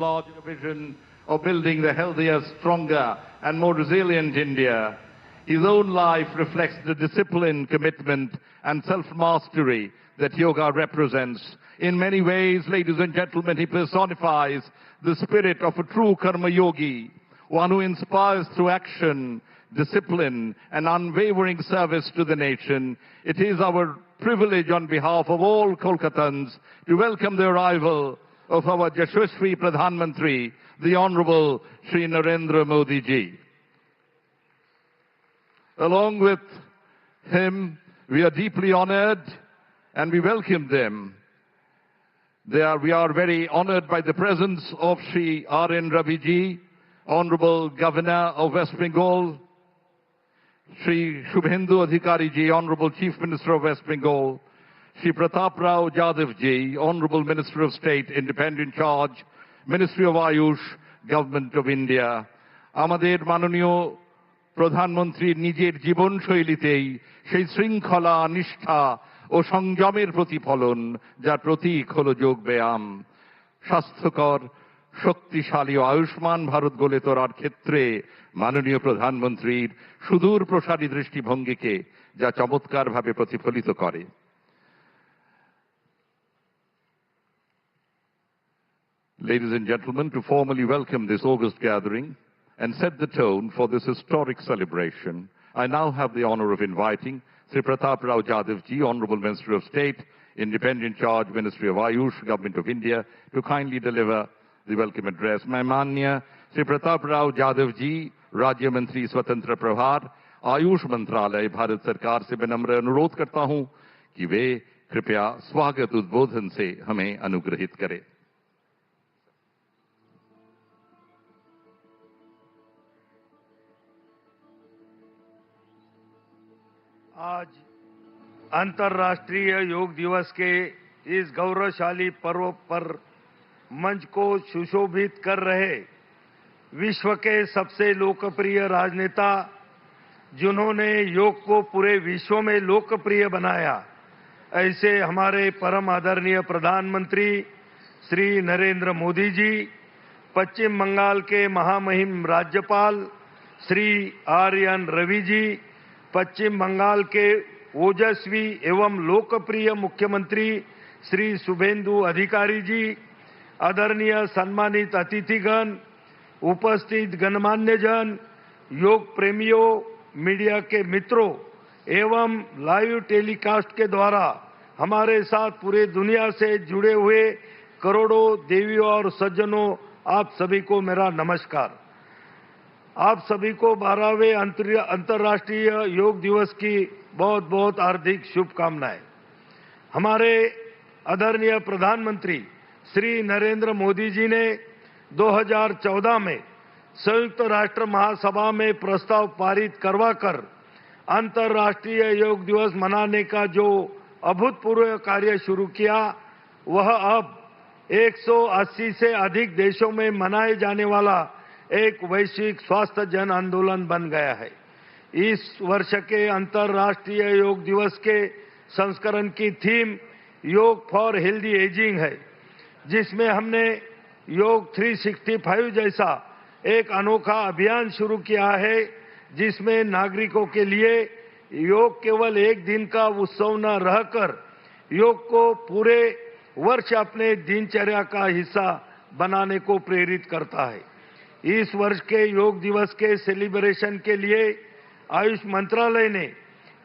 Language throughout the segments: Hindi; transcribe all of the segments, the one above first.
larger vision of building the healthier, stronger, and more resilient India. His own life reflects the discipline, commitment, and self-mastery that yoga represents. In many ways, ladies and gentlemen, he personifies the spirit of a true karma yogi, one who inspires through action, discipline, and unwavering service to the nation. It is our privilege on behalf of all Kolkatans to welcome the arrival of our Yashasvi Pradhan Mantri, the Honorable Shri Narendra Modi ji. Along with him, we are deeply honored and we welcome them. We are very honored by the presence of Shri R.N. Ravi ji, Honorable Governor of West Bengal, Shri Shubhendu Adhikari ji, Honorable Chief Minister of West Bengal, Shri Pratap Rao Jadhav ji, Honorable Minister of State, Independent Charge, Ministry of Ayush, Government of India. আমাদের মাননীয় প্রধানমন্ত্রী নিজের জীবনশৈলীতেই সেই শৃঙ্খলা, নিষ্ঠা ও সংযমের প্রতিফলন, যার প্রতীক হলো যোগ ব্যায়াম। স্বাস্থ্যকর, শক্তিশালী ও আয়ুষ্মান ভারত গড়ে তোলার ক্ষেত্রে মাননীয় প্রধানমন্ত্রীর সুদূর প্রসারী দৃষ্টিভঙ্গিকে যা চমৎকারভাবে প্রতিফলিত করে। Ladies and gentlemen, to formally welcome this August gathering and set the tone for this historic celebration, I now have the honor of inviting Sri Pratap Rao Jadhav ji, Honorable Minister of State, Independent Charge, Ministry of Ayush, Government of India, to kindly deliver the welcome address. Maimanya Sri Pratap Rao Jadhav ji, Rajya Mantri Swatantra Prabhar, Ayush Mantralay, Bharat Sarkar से मैं नम्र अनुरोध करता हूं कि वे कृपया स्वागत उद्बोधन से हमें अनुग्रहित करें। आज अंतर्राष्ट्रीय योग दिवस के इस गौरवशाली पर्व पर मंच को सुशोभित कर रहे विश्व के सबसे लोकप्रिय राजनेता, जिन्होंने योग को पूरे विश्व में लोकप्रिय बनाया, ऐसे हमारे परम आदरणीय प्रधानमंत्री श्री नरेंद्र मोदी जी, पश्चिम बंगाल के महामहिम राज्यपाल श्री R.N. रवि जी, पश्चिम बंगाल के ओजस्वी एवं लोकप्रिय मुख्यमंत्री श्री शुभेंदु अधिकारी जी, आदरणीय सम्मानित अतिथिगण, उपस्थित गणमान्य जन, योग प्रेमियों, मीडिया के मित्रों एवं लाइव टेलीकास्ट के द्वारा हमारे साथ पूरे दुनिया से जुड़े हुए करोड़ों देवियों और सज्जनों, आप सभी को मेरा नमस्कार। आप सभी को 12वें अंतर्राष्ट्रीय योग दिवस की बहुत बहुत हार्दिक शुभकामनाएं। हमारे आदरणीय प्रधानमंत्री श्री नरेंद्र मोदी जी ने 2014 में संयुक्त राष्ट्र महासभा में प्रस्ताव पारित करवाकर अंतर्राष्ट्रीय योग दिवस मनाने का जो अभूतपूर्व कार्य शुरू किया, वह अब 180 से अधिक देशों में मनाए जाने वाला एक वैश्विक स्वास्थ्य जन आंदोलन बन गया है। इस वर्ष के अंतर्राष्ट्रीय योग दिवस के संस्करण की थीम योग फॉर हेल्दी एजिंग है, जिसमें हमने योग 365 जैसा एक अनोखा अभियान शुरू किया है, जिसमें नागरिकों के लिए योग केवल एक दिन का उत्सव न रहकर योग को पूरे वर्ष अपने दिनचर्या का हिस्सा बनाने को प्रेरित करता है। इस वर्ष के योग दिवस के सेलिब्रेशन के लिए आयुष मंत्रालय ने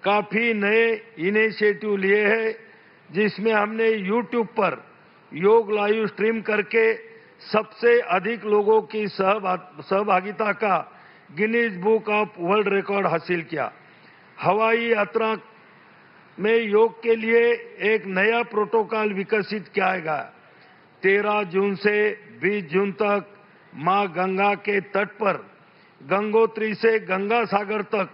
काफी नए इनिशिएटिव लिए हैं, जिसमें हमने YouTube पर योग लाइव स्ट्रीम करके सबसे अधिक लोगों की सहभागिता का Guinness book of world record हासिल किया। हवाई यात्रा में योग के लिए एक नया प्रोटोकॉल विकसित किया गया। 13 जून से 20 जून तक मां गंगा के तट पर गंगोत्री से गंगा सागर तक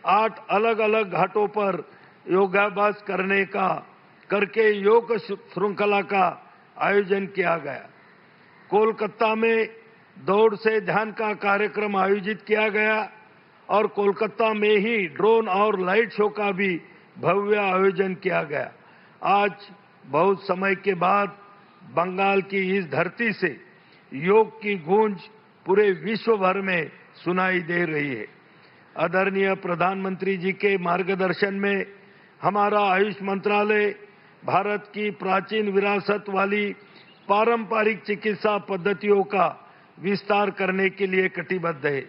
8 अलग अलग घाटों पर योगाभ्यास करके योग श्रृंखला का आयोजन किया गया। कोलकाता में दौड़ से ध्यान का कार्यक्रम आयोजित किया गया और कोलकाता में ही ड्रोन और लाइट शो का भी भव्य आयोजन किया गया। आज बहुत समय के बाद बंगाल की इस धरती से योग की गूंज पूरे विश्व भर में सुनाई दे रही है। आदरणीय प्रधानमंत्री जी के मार्गदर्शन में हमारा आयुष मंत्रालय भारत की प्राचीन विरासत वाली पारंपरिक चिकित्सा पद्धतियों का विस्तार करने के लिए कटिबद्ध है।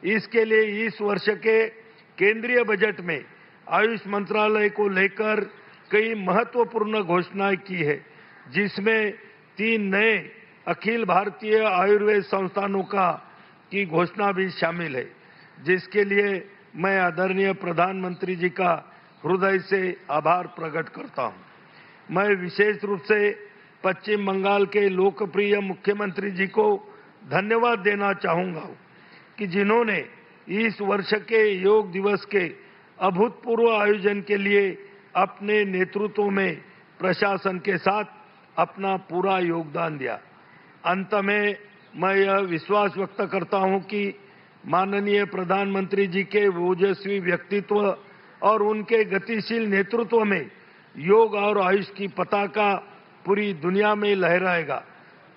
इसके लिए इस वर्ष के केंद्रीय बजट में आयुष मंत्रालय को लेकर कई महत्वपूर्ण घोषणाएं की है, जिसमें 3 नए अखिल भारतीय आयुर्वेद संस्थानों की घोषणा भी शामिल है, जिसके लिए मैं आदरणीय प्रधानमंत्री जी का हृदय से आभार प्रकट करता हूं। मैं विशेष रूप से पश्चिम बंगाल के लोकप्रिय मुख्यमंत्री जी को धन्यवाद देना चाहूंगा कि जिन्होंने इस वर्ष के योग दिवस के अभूतपूर्व आयोजन के लिए अपने नेतृत्व में प्रशासन के साथ अपना पूरा योगदान दिया। अंत में मैं यह विश्वास व्यक्त करता हूं कि माननीय प्रधानमंत्री जी के ओजस्वी व्यक्तित्व और उनके गतिशील नेतृत्व में योग और आयुष की पताका पूरी दुनिया में लहराएगा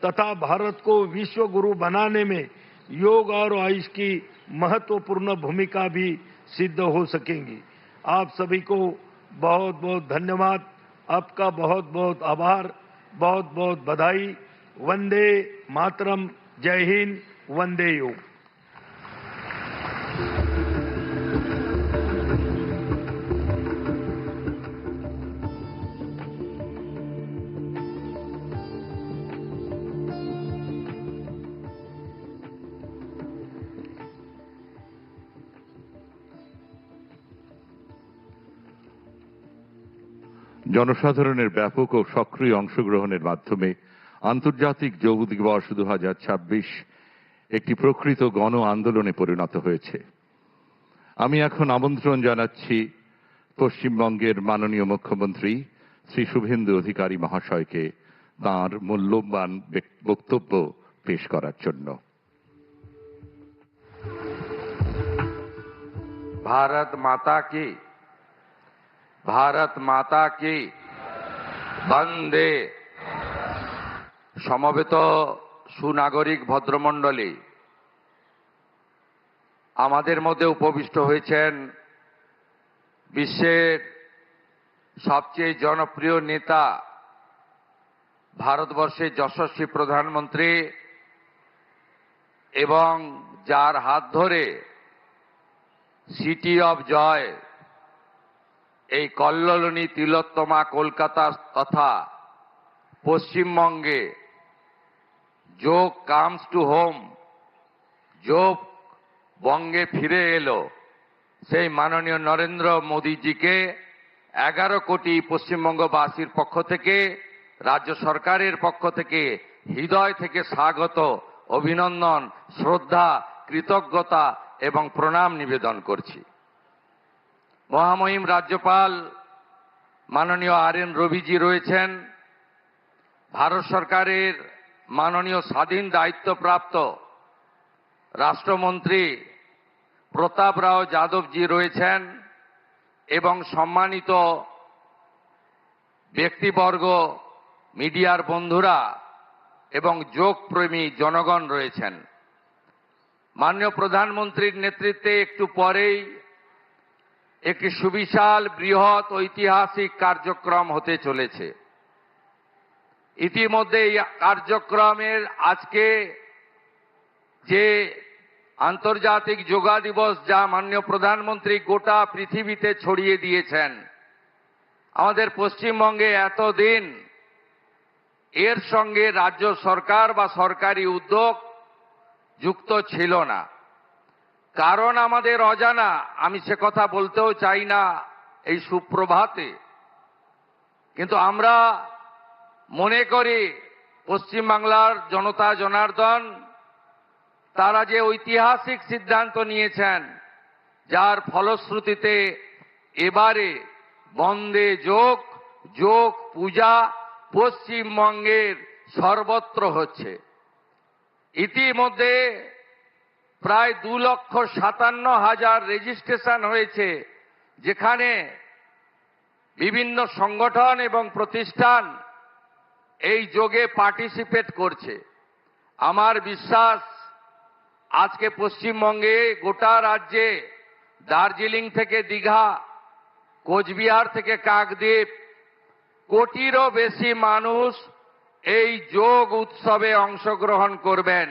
तथा भारत को विश्व गुरु बनाने में योग और आयुष की महत्वपूर्ण भूमिका भी सिद्ध हो सकेंगी। आप सभी को बहुत बहुत धन्यवाद, आपका बहुत बहुत आभार, बहुत बहुत बधाई। वंदे मातरम, जय हिंद, वंदे योग। জনসাধারণের ব্যাপক ও সক্রিয় অংশগ্রহণের মাধ্যমে আন্তর্জাতিক যোগ দিবস 2026 একটি প্রকৃত গণ আন্দোলনে পরিণত হয়েছে। আমি এখন আমন্ত্রণ জানাচ্ছি পশ্চিমবঙ্গের মাননীয় মুখ্যমন্ত্রী শ্রী শুভেন্দু অধিকারী মহাশয়কে তাঁর মূল্যবান বক্তব্য পেশ করার জন্য। भारत माता की वंदे। সমবেত সুনাগরিক ভদ্রমণ্ডলী, আমাদের মধ্যে উপবিষ্ট হয়েছেন বিশ্বের সবচেয়ে জনপ্রিয় নেতা, ভারতবর্ষের যশস্বী প্রধানমন্ত্রী এবং যার হাত ধরে সিটি অফ জয় এই কল্লোলিনী তিলোত্তমা কলকাতা তথা পশ্চিমবঙ্গে যোগ কামস টু হোম, যোগ বঙ্গে ফিরে এলো, সেই মাননীয় নরেন্দ্র মোদীজিকে 11 কোটি পশ্চিমবঙ্গবাসীর পক্ষ থেকে, রাজ্য সরকারের পক্ষ থেকে হৃদয় থেকে স্বাগত, অভিনন্দন, শ্রদ্ধা, কৃতজ্ঞতা এবং প্রণাম নিবেদন করছি। মহামহিম রাজ্যপাল মাননীয় RN রবিজি রয়েছেন, ভারত সরকারের মাননীয় স্বাধীন দায়িত্বপ্রাপ্ত রাষ্ট্রমন্ত্রী প্রতাপ রাও যাদবজি রয়েছেন এবং সম্মানিত ব্যক্তিবর্গ, মিডিয়ার বন্ধুরা এবং যোগপ্রেমী জনগণ রয়েছেন। মাননীয় প্রধানমন্ত্রীর নেতৃত্বে একটু পরেই একটি সুবিশাল বৃহৎ ঐতিহাসিক কার্যক্রম হতে চলেছে। ইতিমধ্যে এই কার্যক্রমের আজকে যে আন্তর্জাতিক যোগা দিবস, যা মাননীয় প্রধানমন্ত্রী গোটা পৃথিবীতে ছড়িয়ে দিয়েছেন, আমাদের পশ্চিমবঙ্গে এতদিন এর সঙ্গে রাজ্য সরকার বা সরকারি উদ্যোগ যুক্ত ছিল না। কারণ আমাদের অজানা, আমি সে কথা বলতেও চাই না এই সুপ্রভাতে, কিন্তু আমরা মনে করি পশ্চিমবাংলার জনতা জনার্দন তারা যে ঐতিহাসিক সিদ্ধান্ত নিয়েছেন, যার ফলশ্রুতিতে এবারে বন্দে যোগ, যোগ পূজা পশ্চিমবঙ্গের সর্বত্র হচ্ছে। ইতিমধ্যে প্রায় 2,57,000 রেজিস্ট্রেশন হয়েছে, যেখানে বিভিন্ন সংগঠন এবং প্রতিষ্ঠান এই যোগে পার্টিসিপেট করছে। আমার বিশ্বাস আজকে পশ্চিমবঙ্গে গোটা রাজ্যে দার্জিলিং থেকে দীঘা, কোচবিহার থেকে কাকদ্বীপ কোটিরও বেশি মানুষ এই যোগ উৎসবে অংশগ্রহণ করবেন।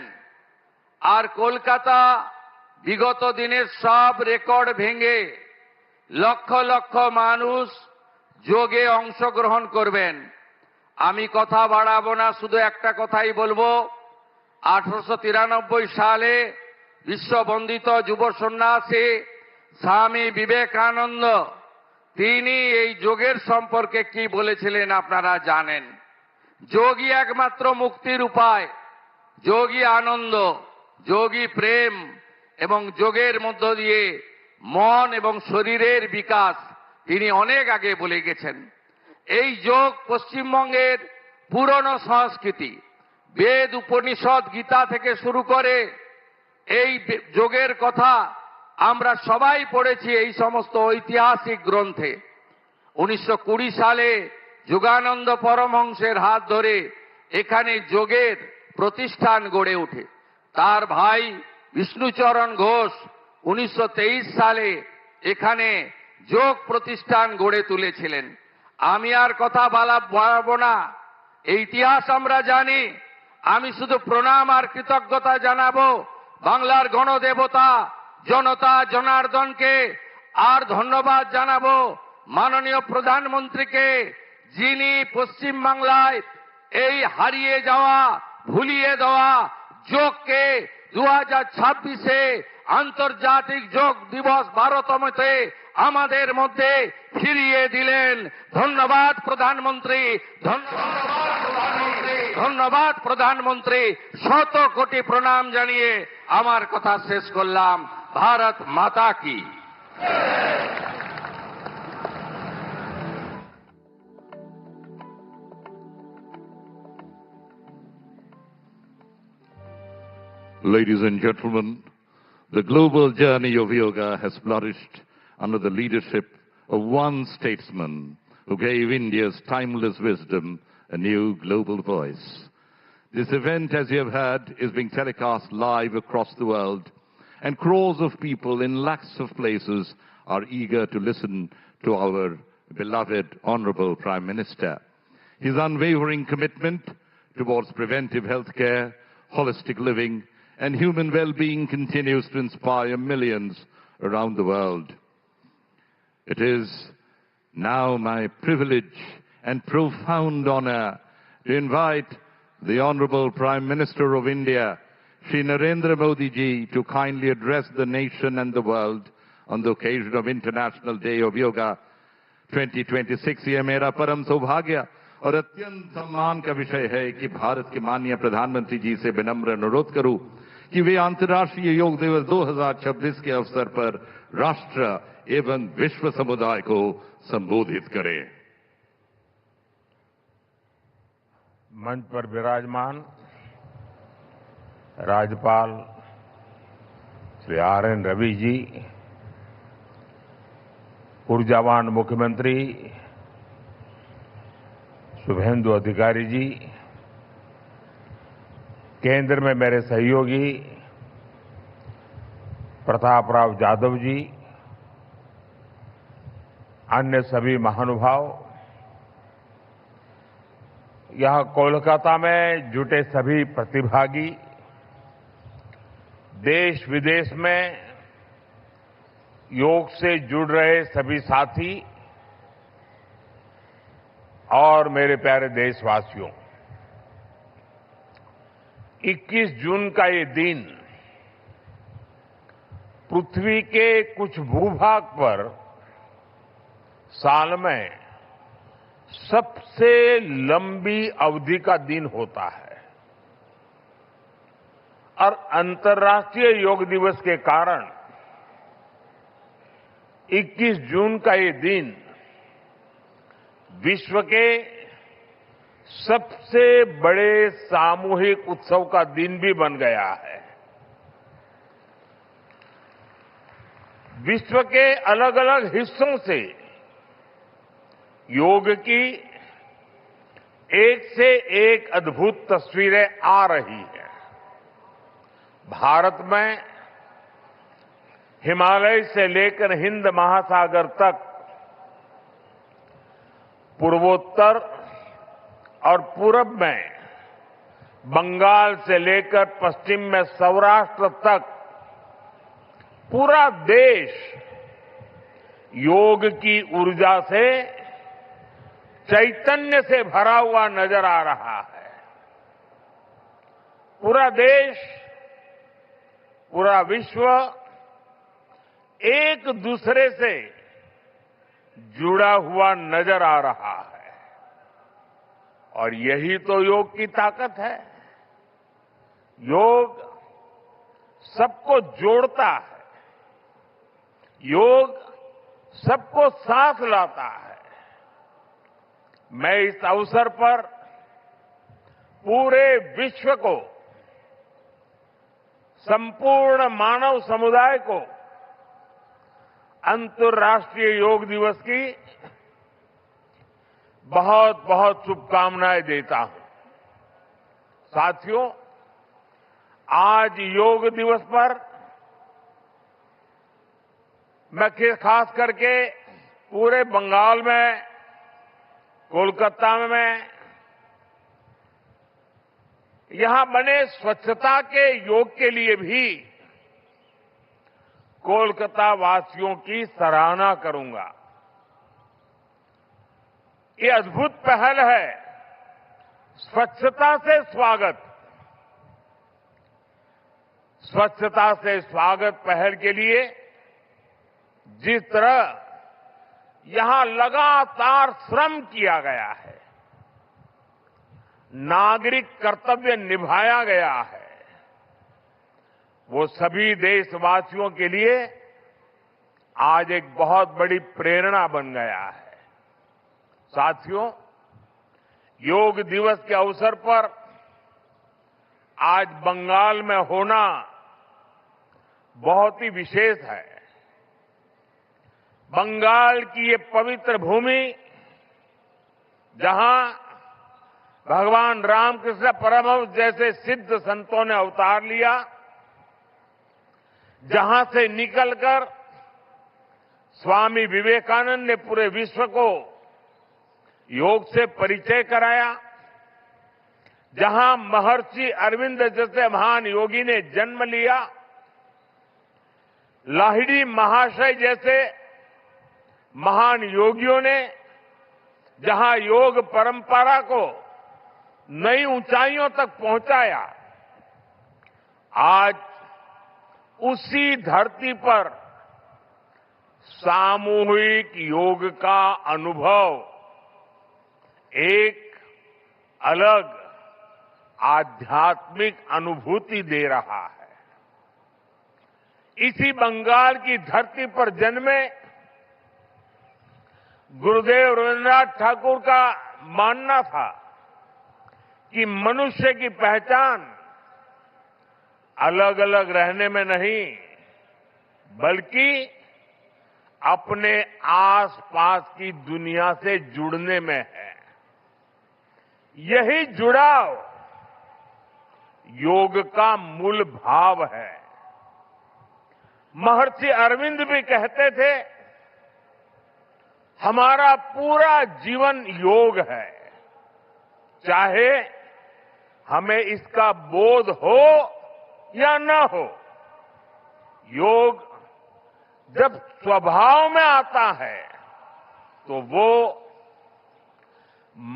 আর কলকাতা বিগত দিনের সব রেকর্ড ভেঙে লক্ষ লক্ষ মানুষ যোগে অংশগ্রহণ করবেন। আমি কথা বাড়াবো না, শুধু একটা কথাই বলবো। 1893 সালে বিশ্ববন্দিত যুব সন্ন্যাসী স্বামী বিবেকানন্দ তিনি এই যোগের সম্পর্কে কি বলেছিলেন আপনারা জানেন। যোগই একমাত্র মুক্তির উপায়, যোগই আনন্দ, যোগই প্রেম এবং যোগের মধ্য দিয়ে মন এবং শরীরের বিকাশ তিনি অনেক আগে বলে গেছেন। এই যোগ পশ্চিমবঙ্গের পুরনো সংস্কৃতি, বেদ, উপনিষদ, গীতা থেকে শুরু করে এই যোগের কথা আমরা সবাই পড়েছি এই সমস্ত ঐতিহাসিক গ্রন্থে। 1920 সালে যোগানন্দ পরমহংসের হাত ধরে এখানে যোগের প্রতিষ্ঠান গড়ে ওঠে। তার ভাই বিষ্ণুচরণ ঘোষ 1923 সালে এখানে যোগ প্রতিষ্ঠান গড়ে তুলেছিলেন। আমি আর কথা বাড়াবো না, এই ইতিহাস আমরা জানি। আমি শুধু প্রণাম আর কৃতজ্ঞতা জানাবো বাংলার গণদেবতা জনতা জনার্দনকে, আর ধন্যবাদ জানাবো মাননীয় প্রধানমন্ত্রীকে, যিনি পশ্চিম বাংলায় এই হারিয়ে যাওয়া, ভুলিয়ে দেওয়া যোগকে 2026-এ আন্তর্জাতিক যোগ দিবস 12তমতে আমাদের মধ্যে ফিরিয়ে দিলেন। ধন্যবাদ প্রধানমন্ত্রী, ধন্যবাদ প্রধানমন্ত্রী। শত কোটি প্রণাম জানিয়ে আমার কথা শেষ করলাম। ভারত মাতা কি। Ladies and gentlemen, the global journey of yoga has flourished under the leadership of one statesman who gave India's timeless wisdom a new global voice. This event, as you have heard, is being telecast live across the world, and crores of people in lakhs of places are eager to listen to our beloved Honorable Prime Minister. His unwavering commitment towards preventive health care, holistic living, and human well-being continues to inspire millions around the world. It is now my privilege and profound honor to invite the Honorable Prime Minister of India, Shri Narendra Modi ji, to kindly address the nation and the world on the occasion of International Day of Yoga 2026. ये मेरा परम सौभाग्य और अत्यंत सम्मान का विषय है कि भारत के माननीय प्रधानमंत्री जी से विनम्र अनुरोध करूं कि वे अंतर्राष्ट्रीय योग दिवस 2026 के अवसर पर राष्ट्र एवं विश्व समुदाय को संबोधित करें। मंच पर विराजमान राज्यपाल श्री RN रवि जी, ऊर्जावान मुख्यमंत्री शुभेंदु अधिकारी जी, केंद्र में मेरे सहयोगी प्रताप राव जाधव जी, अन्य सभी महानुभाव, यहां कोलकाता में जुटे सभी प्रतिभागी, देश विदेश में योग से जुड़ रहे सभी साथी और मेरे प्यारे देशवासियों, 21 जून का ये दिन पृथ्वी के कुछ भूभाग पर साल में सबसे लंबी अवधि का दिन होता है और अंतर्राष्ट्रीय योग दिवस के कारण 21 जून का ये दिन विश्व के सबसे बड़े सामूहिक उत्सव का दिन भी बन गया है। विश्व के अलग अलग हिस्सों से योग की एक से एक अद्भुत तस्वीरें आ रही हैं। भारत में हिमालय से लेकर हिंद महासागर तक, पूर्वोत्तर और पूरब में बंगाल से लेकर पश्चिम में सौराष्ट्र तक पूरा देश योग की ऊर्जा से, चैतन्य से भरा हुआ नजर आ रहा है। पूरा देश, पूरा विश्व एक दूसरे से जुड़ा हुआ नजर आ रहा है और यही तो योग की ताकत है। योग सबको जोड़ता है, योग सबको साथ लाता है। मैं इस अवसर पर पूरे विश्व को, संपूर्ण मानव समुदाय को अंतर्राष्ट्रीय योग दिवस की बहुत बहुत शुभकामनाएं देता हूं। साथियों, आज योग दिवस पर मैं खास करके पूरे बंगाल में, कोलकाता में यहां बने स्वच्छता के योग के लिए भी कोलकाता वासियों की सराहना करूंगा। ये अद्भुत पहल है, स्वच्छता से स्वागत। स्वच्छता से स्वागत पहल के लिए जिस तरह यहां लगातार श्रम किया गया है, नागरिक कर्तव्य निभाया गया है, वो सभी देशवासियों के लिए आज एक बहुत बड़ी प्रेरणा बन गया है। साथियों, योग दिवस के अवसर पर आज बंगाल में होना बहुत ही विशेष है। बंगाल की ये पवित्र भूमि, जहां भगवान रामकृष्ण परमहंस जैसे सिद्ध संतों ने अवतार लिया, जहां से निकलकर स्वामी विवेकानंद ने पूरे विश्व को योग से परिचय कराया, जहां महर्षि अरविंद जैसे महान योगी ने जन्म लिया, लाहिड़ी महाशय जैसे महान योगियों ने जहां योग परंपरा को नई ऊंचाइयों तक पहुंचाया, आज उसी धरती पर सामूहिक योग का अनुभव एक अलग आध्यात्मिक अनुभूति दे रहा है। इसी बंगाल की धरती पर जन्मे गुरुदेव रविन्द्रनाथ ठाकुर का मानना था कि मनुष्य की पहचान अलग अलग रहने में नहीं, बल्कि अपने आसपास की दुनिया से जुड़ने में है। यही जुड़ाव योग का मूल भाव है। महर्षि अरविंद भी कहते थे, हमारा पूरा जीवन योग है, चाहे हमें इसका बोध हो या न हो। योग जब स्वभाव में आता है तो वो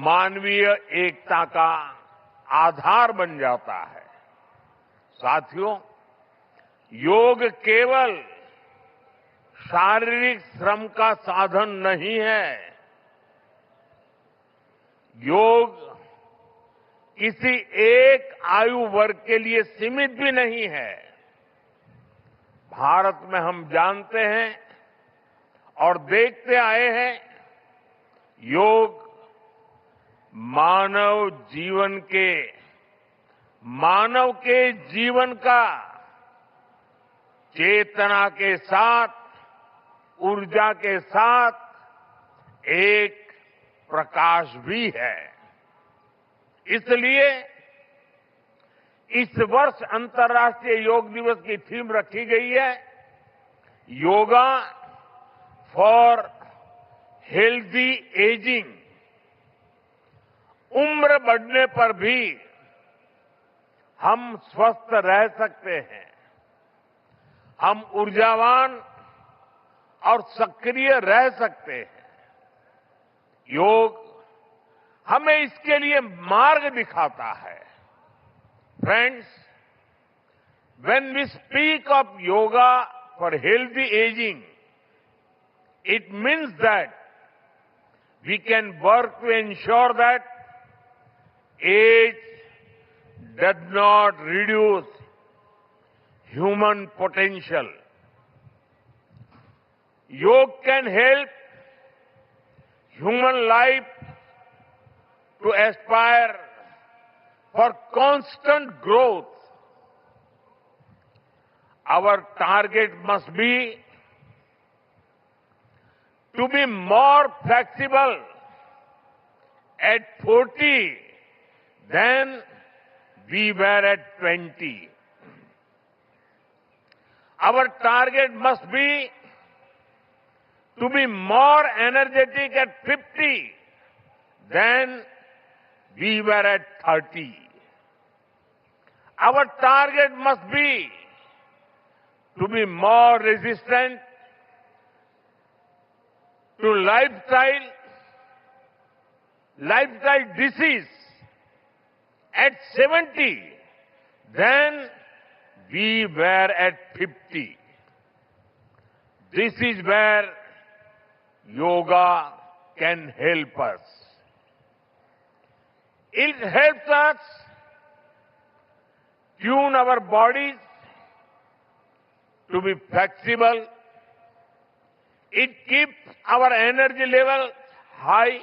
मानवीय एकता का आधार बन जाता है। साथियों, योग केवल शारीरिक श्रम का साधन नहीं है। योग किसी एक आयु वर्ग के लिए सीमित भी नहीं है। भारत में हम जानते हैं और देखते आए हैं, योग मानव के जीवन का चेतना के साथ, ऊर्जा के साथ एक प्रकाश भी है। इसलिए इस वर्ष अंतर्राष्ट्रीय योग दिवस की थीम रखी गई है योगा फॉर हेल्दी एजिंग। उम्र बढ़ने पर भी हम स्वस्थ रह सकते हैं, हम ऊर्जावान और सक्रिय रह सकते हैं। योग हमें इसके लिए मार्ग दिखाता है। Friends, when we speak of yoga for healthy aging, it means that we can work to ensure that age does not reduce human potential. Yoga can help human life to aspire for constant growth. Our target must be to be more flexible at 40 than we were at 20. Our target must be to be more energetic at 50 than we were at 30. Our target must be to be more resistant to lifestyle disease at 70 than we were at 50. This is where yoga can help us. It helps us tune our bodies to be flexible. It keeps our energy level high.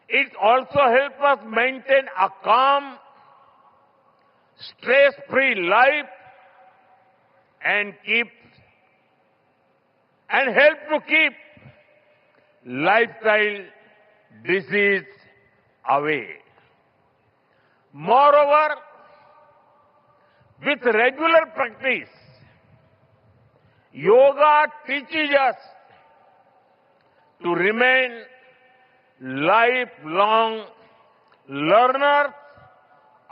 It also helps us maintain a calm, stress-free life and help to keep lifestyle disease away. Moreover, with regular practice, yoga teaches us to remain lifelong learners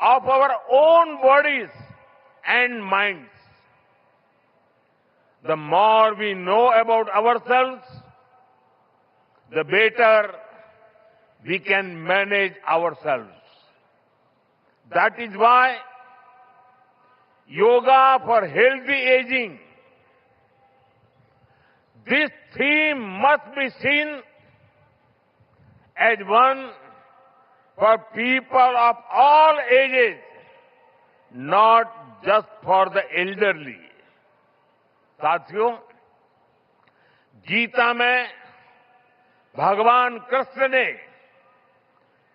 of our own bodies and minds. The more we know about ourselves, the better we can manage ourselves. That is why yoga for healthy aging, this theme must be seen as one for people of all ages, not just for the elderly. साथियों, गीता में भगवान कृष्ण ने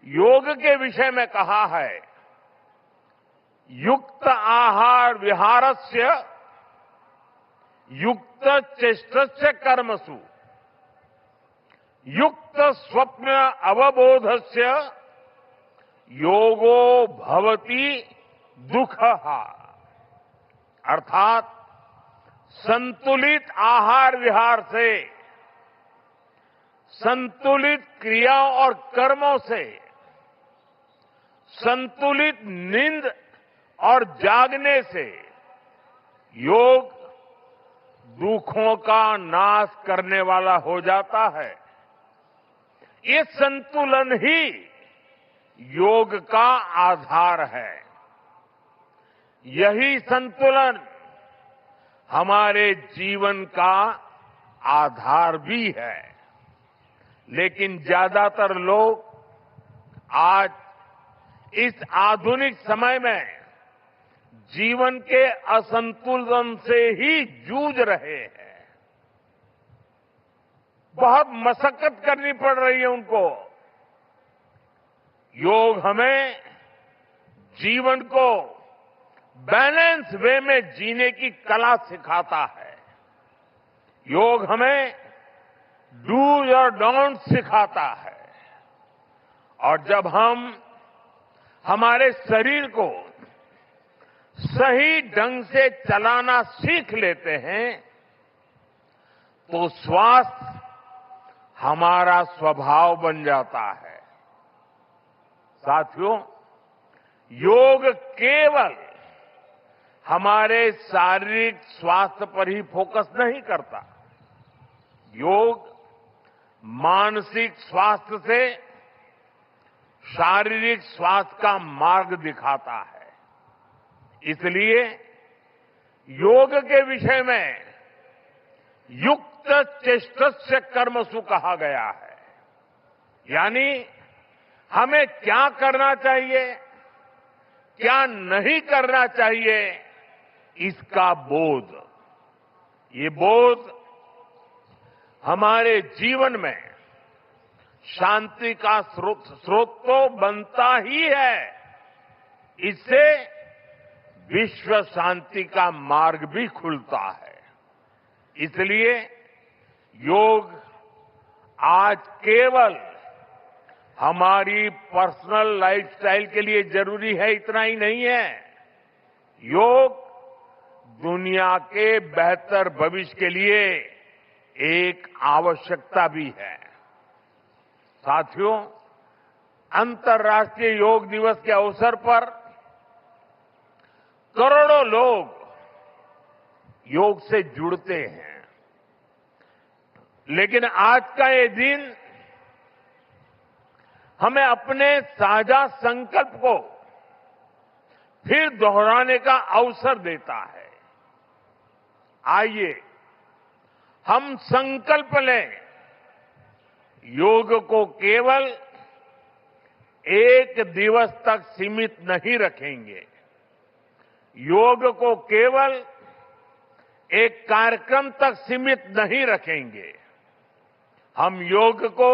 योग के विषय में कहा है, युक्त आहार विहारस्य युक्त चेष्टस्य कर्मसु युक्त स्वप्न अवबोधस्य योगो भवति दुःखः। अर्थात संतुलित आहार विहार से, संतुलित क्रियाओं और कर्मों से, संतुलित नींद और जागने से योग दुखों का नाश करने वाला हो जाता है। ये संतुलन ही योग का आधार है। यही संतुलन हमारे जीवन का आधार भी है। लेकिन ज्यादातर लोग आज इस आधुनिक समय में जीवन के असंतुलन से ही जूझ रहे हैं। बहुत मशक्कत करनी पड़ रही है उनको। योग हमें जीवन को बैलेंस वे में जीने की कला सिखाता है। योग हमें डूज और डोंट सिखाता है। और जब हम हमारे शरीर को सही ढंग से चलाना सीख लेते हैं तो स्वास्थ्य हमारा स्वभाव बन जाता है। साथियों, योग केवल हमारे शारीरिक स्वास्थ्य पर ही फोकस नहीं करता। योग मानसिक स्वास्थ्य से शारीरिक स्वास्थ्य का मार्ग दिखाता है। इसलिए योग के विषय में युक्त चेष्टस्य कर्मसु कहा गया है। यानी हमें क्या करना चाहिए, क्या नहीं करना चाहिए, इसका बोध। ये बोध हमारे जीवन में शांति का स्रोत तो बनता ही है, इससे विश्व शांति का मार्ग भी खुलता है। इसलिए योग आज केवल हमारी पर्सनल लाइफस्टाइल के लिए जरूरी है, इतना ही नहीं है। योग दुनिया के बेहतर भविष्य के लिए एक आवश्यकता भी है। साथियों, अंतर्राष्ट्रीय योग दिवस के अवसर पर करोड़ों लोग योग से जुड़ते हैं, लेकिन आज का ये दिन हमें अपने साझा संकल्प को फिर दोहराने का अवसर देता है। आइए हम संकल्प लें, योग को केवल एक दिवस तक सीमित नहीं रखेंगे, योग को केवल एक कार्यक्रम तक सीमित नहीं रखेंगे। हम योग को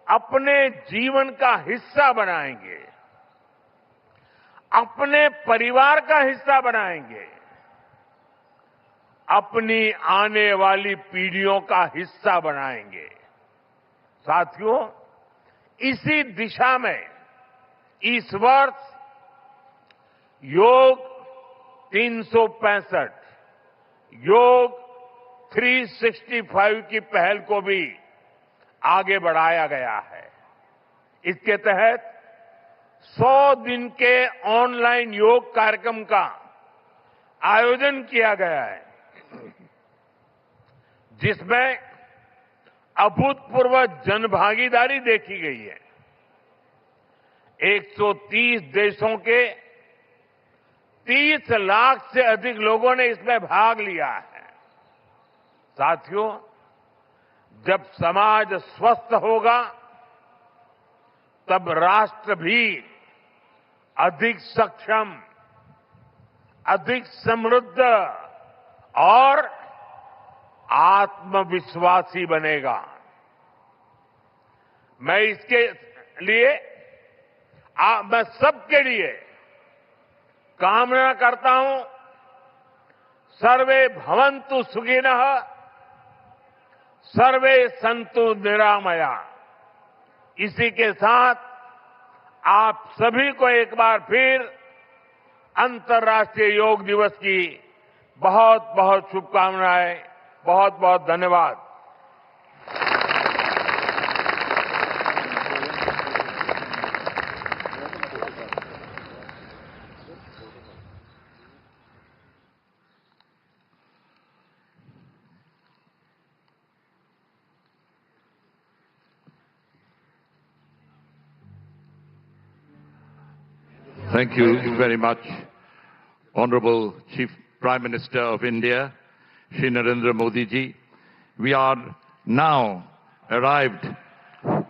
अपने जीवन का हिस्सा बनाएंगे, अपने परिवार का हिस्सा बनाएंगे, अपनी आने वाली पीढ़ियों का हिस्सा बनाएंगे। साथियों, इसी दिशा में इस वर्ष योग 365 योग 365 की पहल को भी आगे बढ़ाया गया है। इसके तहत 100 दिन के ऑनलाइन योग कार्यक्रम का आयोजन किया गया है, जिसमें अभूतपूर्व जनभागीदारी देखी गई है। 130 देशों के 30 लाख से अधिक लोगों ने इसमें भाग लिया है। साथियों, जब समाज स्वस्थ होगा तब राष्ट्र भी अधिक सक्षम, अधिक समृद्ध और आत्मविश्वासी बनेगा। मैं इसके लिए मैं सबके लिए कामना करता हूं, सर्वे भवन्तु सुखिनः, सर्वे सन्तु निरामया। इसी के साथ आप सभी को एक बार फिर अंतर्राष्ट्रीय योग दिवस की बहुत बहुत शुभकामनाएं, बहुत बहुत धन्यवाद। Thank you very much, Honorable Chief Prime Minister of India, Shri Narendra Modi ji. We are now arrived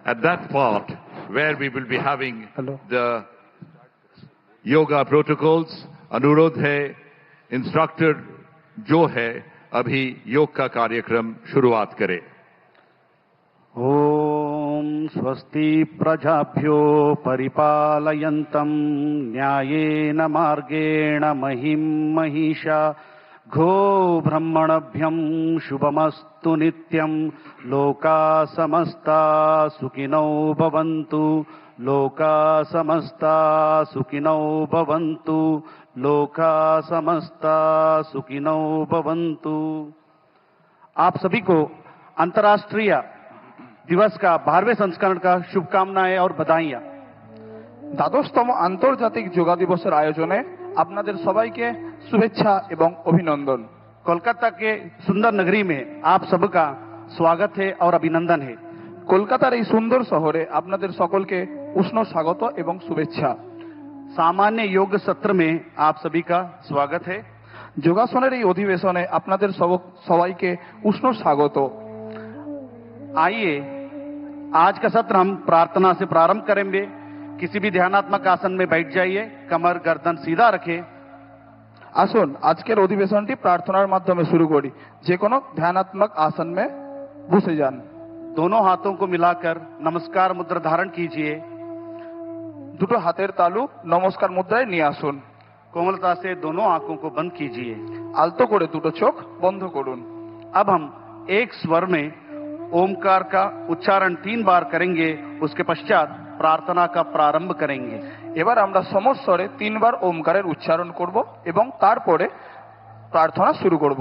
at that part where we will be having the yoga protocols. अनुरोध है, इंस्ट्रक्टर जो है अभी योग का कार्यक्रम शुरुआत करे। ओम स्वस्ति प्रजाभ्यो परिपालयन्तं न्यायेन मार्गेण महिं महिषा घो ब्रह्मणभ्यं शुभमस्तु नित्यं लोका समस्ता सुखिनो भवन्तु लोका समस्ता सुखिनो भवन्तु लोका समस्ता सुखिनो भवन्तु। आप सभी को अंतर्राष्ट्रीय दिवस का 12वें संस्करण का शुभकामनाएं और बधाइयां। দ্বাদশতম আন্তর্জাতিক যোগা দিবসের আয়োজনে আপনাদের সবাইকে শুভেচ্ছা এবং অভিনন্দন। कोलकाता के सुंदर नगरी में आप सबका स्वागत है और अभिनंदन है। কলকাতার এই সুন্দর শহরে আপনাদের সকলকে উষ্ণ স্বাগত এবং শুভেচ্ছা। सामान्य योग सत्र में आप सभी का स्वागत है। যোগাসনের এই অধিবেশনে আপনাদের সবাইকে উষ্ণ স্বাগত। आइए आज का सत्र हम प्रार्थना से प्रारंभ करेंगे। किसी भी ध्यानात्मक आसन में बैठ जाइए, कमर गर्दन सीधा रखें। আসুন আজকের অধিবেশনটি প্রার্থনার মাধ্যমে শুরু করি। যে কোনো ধ্যানাত্মক आसन में বসে যান। दोनों हाथों को मिलाकर नमस्कार मुद्रा धारण कीजिए। দুটো হাতের তালু নমস্কার মুদ্রায় নিয়ে আসুন। कोमलता से दोनों आंखों को बंद कीजिए। আলতো করে দুটো চোখ বন্ধ করুন। अब हम एक स्वर में ओमकार का उच्चारण 3 बार करेंगे। उसके पश्चात प्रार्थना का प्रारंभ करेंगे। এবার আমরা সমস্বরে 3 বার ওমকারের উচ্চারণ করব এবং তারপরে প্রার্থনা শুরু করব।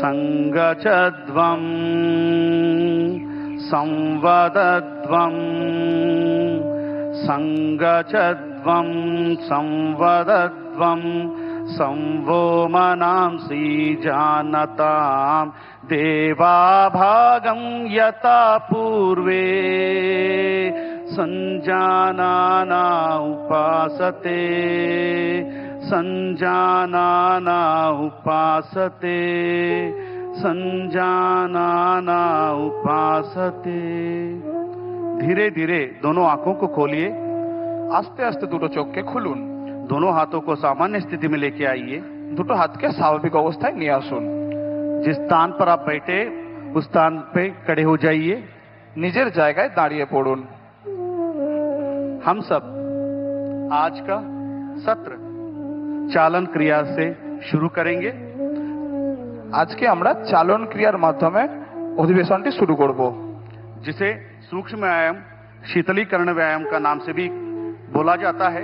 संगचध्वं संवदध्वं संगचध्वं संवदध्वं संवो मनांसि जानतां देवाभागं यथा पूर्वे संजानाना उपासते संजानाना उपासते संजानाना उपासते। धीरे धीरे दोनों आंखों को खोलिए। আস্তে আস্তে দুটো চোখকে খুলুন। दोनों हाथों को सामान्य स्थिति में लेके आइए। দুটো হাতকে স্বাভাবিক অবস্থায় নিয়ে আসুন। जिस स्थान पर आप बैठे उस स्थान पे खड़े हो जाइए। নিজের জায়গায় দাঁড়িয়ে পড়ুন। हम सब आज का सत्र चालन क्रिया से शुरू करेंगे। আজকে আমরা চালন ক্রিয়ার মাধ্যমে অধিবেশনটি শুরু করব, जिसे सूक्ष्म व्यायाम शीतलीकरण व्यायाम का नाम से भी बोला जाता है।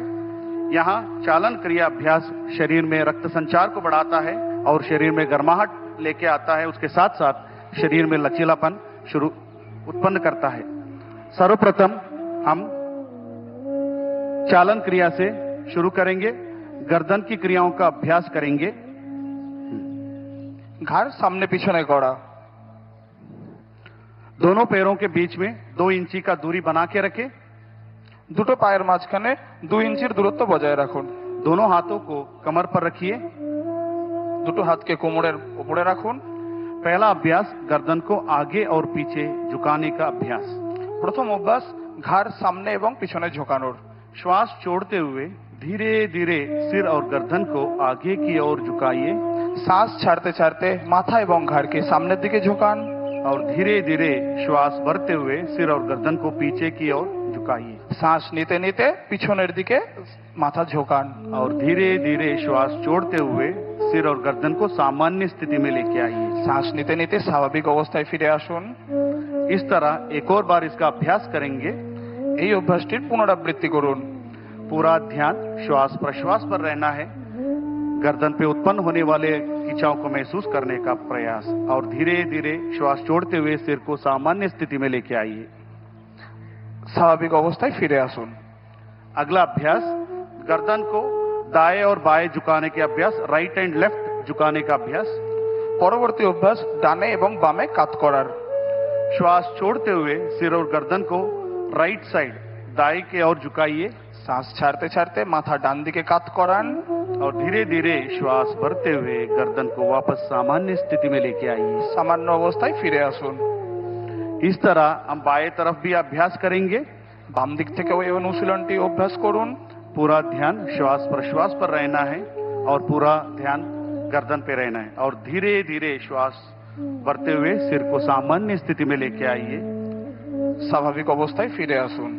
यहाँ चालन क्रिया अभ्यास शरीर में रक्त संचार को बढ़ाता है और शरीर में गर्माहट लेके आता है। उसके साथ साथ शरीर में लचीलापन उत्पन्न करता है। सर्वप्रथम हम चालन क्रिया से शुरू करेंगे। गर्दन की क्रियाओं का अभ्यास करेंगे। ঘাড় সামনে পিছনে করা। दोनों पैरों के बीच में 2 इंची का दूरी बना के रखें। দুটো পায়ের মাঝখানে 2 ইঞ্চির দূরত্ব বজায় রাখুন। दोनों हाथों को कमर पर रखिए। দুটো হাতকে কোমরের উপরে রাখুন। पहला अभ्यास गर्दन को आगे और पीछे झुकाने का अभ्यास। প্রথম অভ্যাস ঘাড় সামনে এবং পিছনে ঝোঁকানোর। श्वास छोड़ते हुए धीरे धीरे सिर और गर्दन को आगे की ओर झुकाइए। শ্বাস ছাড়তে ছাড়তে মাথা এবং ঘাড়কে সামনের দিকে ঝোঁকান। और धीरे धीरे श्वास भरते हुए सिर और गर्दन को पीछे की ओर झुकाइए। শ্বাস নিতে নিতে পিছনের দিকে মাথা ঝোঁকান। और धीरे धीरे श्वास छोड़ते हुए सिर और गर्दन को सामान्य स्थिति में लेके आइए। শ্বাস নিতে নিতে স্বাভাবিক অবস্থায় ফিরে আসুন। इस तरह एक और बार इसका अभ्यास करेंगे। এই অভ্যাসটির পুনরাবৃত্তি করুন। पूरा ध्यान श्वास प्रश्वास पर रहना है। गर्दन पे उत्पन्न होने वाले खिंचाव को महसूस करने का प्रयास और धीरे धीरे श्वास छोड़ते हुए सिर को सामान्य स्थिति में लेके आइए। স্বাভাবিক অবস্থায় ফিরে আসুন। अगला अभ्यास गर्दन को दाएं और बाएं झुकाने के अभ्यास, राइट एंड लेफ्ट झुकाने का अभ्यास। পরবর্তী অভ্যাস ডানে এবং বামে কাত করার। श्वास छोड़ते हुए सिर और गर्दन को राइट साइड दाएं की ओर झुकाइए। শ্বাস ছাড়তে ছাড়তে মাথা ডান দিকে কাত করান। और धीरे धीरे श्वास भरते हुए गर्दन को वापस सामान्य स्थिति में लेके आइए। সামান্য অবস্থায় ফিরে আসুন। इस तरह हम बाएं तरफ भी अभ्यास करेंगे। বাম দিক থেকেও এই অনুশীলনটি অভ্যাস করুন। पूरा ध्यान श्वास प्रश्वास पर रहना है और पूरा ध्यान गर्दन पे रहना है और धीरे धीरे श्वास भरते हुए सिर को सामान्य स्थिति में लेके आइए। স্বাভাবিক অবস্থায় ফিরে আসুন।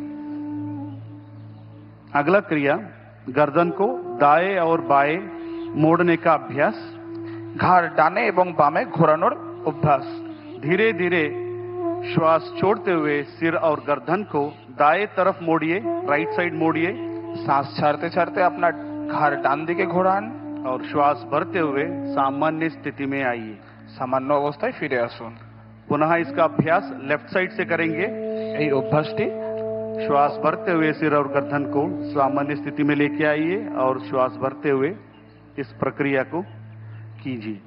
अगला क्रिया गर्दन को दाएं और बाएं मोड़ने का अभ्यास। ঘাড় ডানে এবং বামে ঘোরানোর অভ্যাস। धीरे धीरे श्वास छोड़ते हुए सिर और गर्दन को दाएं तरफ मोड़िए, राइट साइड मोड़िए শ্বাস ছাড়তে ছাড়তে আপনার ঘাড় ডান দিকে ঘোরান और श्वास भरते हुए सामान्य स्थिति में आइए। সামান্য অবস্থায় ফিরে আসুন। पुनः इसका अभ्यास लेफ्ट साइड से करेंगे। এই অভ্যাসটি श्वास भरते हुए सिर और गर्दन को सामान्य स्थिति में लेके आइए और श्वास भरते हुए इस प्रक्रिया को कीजिए।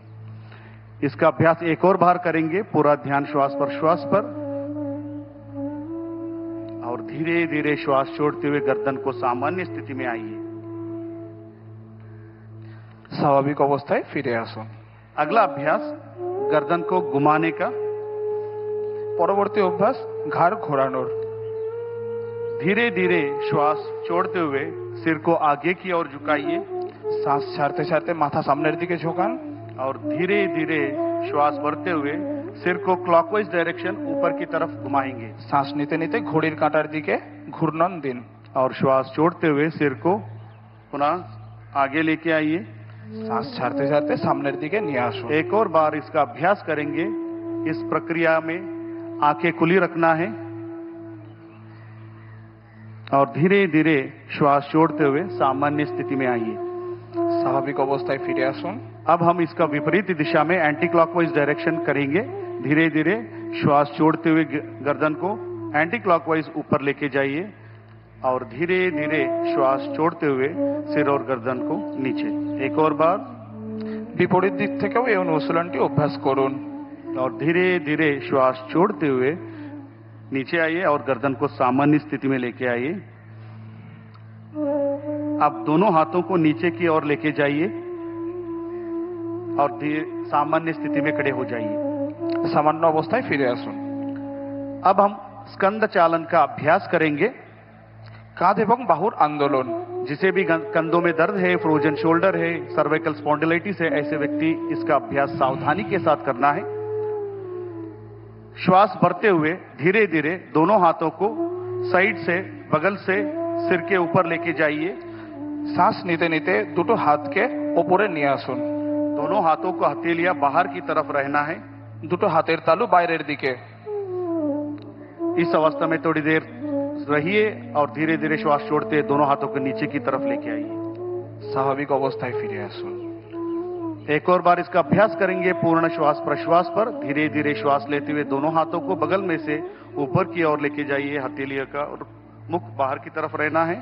इसका अभ्यास एक और बार करेंगे। पूरा ध्यान श्वास प्रश्वास पर और धीरे धीरे श्वास छोड़ते हुए गर्दन को सामान्य स्थिति में आइए। স্বাভাবিক অবস্থায় ফিরে আসুন। अगला अभ्यास गर्दन को घुमाने का। পরবর্তী অভ্যাস ঘাড় ঘোরানোর। धीरे धीरे श्वास छोड़ते हुए सिर को आगे की ओर झुकाइए শ্বাস ছাড়তে ছাড়তে মাথা সামনের দিকে ঝোঁকান और धीरे धीरे श्वास भरते हुए सिर को क्लॉकवाइज डायरेक्शन ऊपर की तरफ घुमाएंगे শ্বাস নিতে নিতে ঘড়ির কাঁটার দিকে ঘূর্ণন দিন और श्वास छोड़ते हुए सिर को पुनः आगे लेके आइए। শ্বাস ছাড়তে ছাড়তে সামনের दिके নিয়ে আসুন। एक और बार इसका अभ्यास करेंगे। इस प्रक्रिया में आंखें खुली रखना है और धीरे धीरे श्वास छोड़ते हुए सामान्य स्थिति में आइए। স্বাভাবিক অবস্থায় ফিরে আসুন। अब हम इसका विपरीत दिशा में एंटी क्लॉकवाइज डायरेक्शन करेंगे। धीरे धीरे श्वास छोड़ते हुए गर्दन को एंटी क्लॉकवाइज ऊपर लेके जाइए और धीरे धीरे श्वास छोड़ते हुए सिर और गर्दन को नीचे। एक और बार বিপরীত দিক থেকেও এই অনুশীলনটি অভ্যাস করুন और धीरे धीरे श्वास छोड़ते हुए नीचे आइए और गर्दन को सामान्य स्थिति में लेके आइए। अब दोनों हाथों को नीचे की ओर लेके जाइए और सामान्य स्थिति में खड़े हो जाइए। সামান্য অবস্থায় ফিরে আসুন। अब हम स्कंद चालन का अभ्यास करेंगे। কাঁধ এবং বাহুর আন্দোলন। जिसे भी कंधों में दर्द है, फ्रोजन शोल्डर है, सर्वाइकल स्पॉन्डिलाइटिस है, ऐसे व्यक्ति इसका अभ्यास सावधानी के साथ करना है। श्वास भरते हुए धीरे धीरे दोनों हाथों को साइड से बगल से सिर के ऊपर लेके जाइए। শ্বাস নিতে নিতে দুটো হাতকে উপরে নিয়ে আসুন। दोनों हाथों को हथेलियां बाहर की तरफ रहना है। দুটো হাতের তালু বাইরের দিকে। इस अवस्था में थोड़ी देर रहिए और धीरे धीरे श्वास छोड़ते दोनों हाथों को नीचे की तरफ लेके आइए। স্বাভাবিক অবস্থায় ফিরে আসুন। एक और बार इसका अभ्यास करेंगे। पूर्ण श्वास प्रश्वास पर धीरे धीरे श्वास लेते हुए दोनों हाथों को बगल में से ऊपर की ओर लेके जाइए। हथेलियों का और मुख बाहर की तरफ रहना है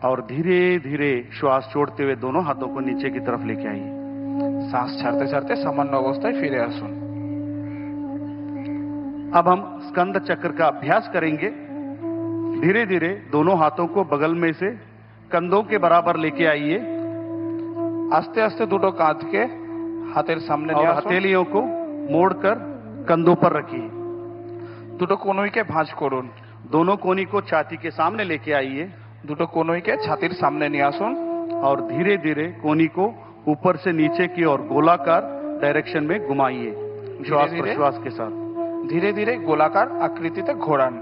और धीरे धीरे श्वास छोड़ते हुए दोनों हाथों को नीचे की तरफ लेके आइए। শ্বাস ছাড়তে ছাড়তে সামান্য অবস্থায় ফিরে আসুন। अब हम स्कंद चक्र का अभ्यास करेंगे। धीरे धीरे दोनों हाथों को बगल में से कंधों के बराबर लेके आइए। আস্তে আস্তে দুটো কাঁধকে হাতের সামনে और নিয়ে আসুন। हथेलियों को मोड़कर कंधों पर रखिए। দুটো কনুইকে ভাঁজ করুন। दोनों कोनी को छाती के सामने लेके आइए দুটো কনুইকে ছাতির সামনে নিয়ে আসুন और धीरे धीरे कोनी को ऊपर से नीचे की ओर गोलाकार डायरेक्शन में घुमाइए श्वास धीरे-धीरे? प्रश्वास के साथ। ধীরে ধীরে গোলাকার আকৃতিতে ঘোরান।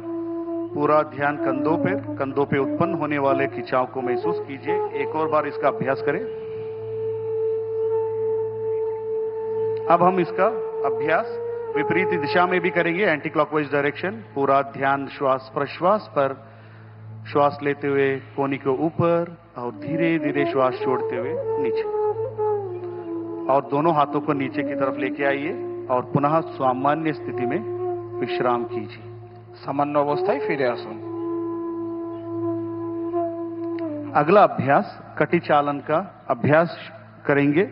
पूरा ध्यान कंधों पे उत्पन्न होने वाले खिंचाव को महसूस कीजिए। एक और बार इसका अभ्यास करें। अब हम इसका अभ्यास विपरीत दिशा में भी करेंगे, एंटी क्लॉकवाइज डायरेक्शन। पूरा ध्यान श्वास प्रश्वास पर। श्वास लेते हुए कोनी को ऊपर और धीरे धीरे श्वास छोड़ते हुए नीचे और दोनों हाथों को नीचे की तरफ लेके आइए और पुनः सामान्य स्थिति में विश्राम कीजिए। সামান্য অবস্থায় ফিরে আসুন। अगला अभ्यास कटी चालन का अभ्यास करेंगे।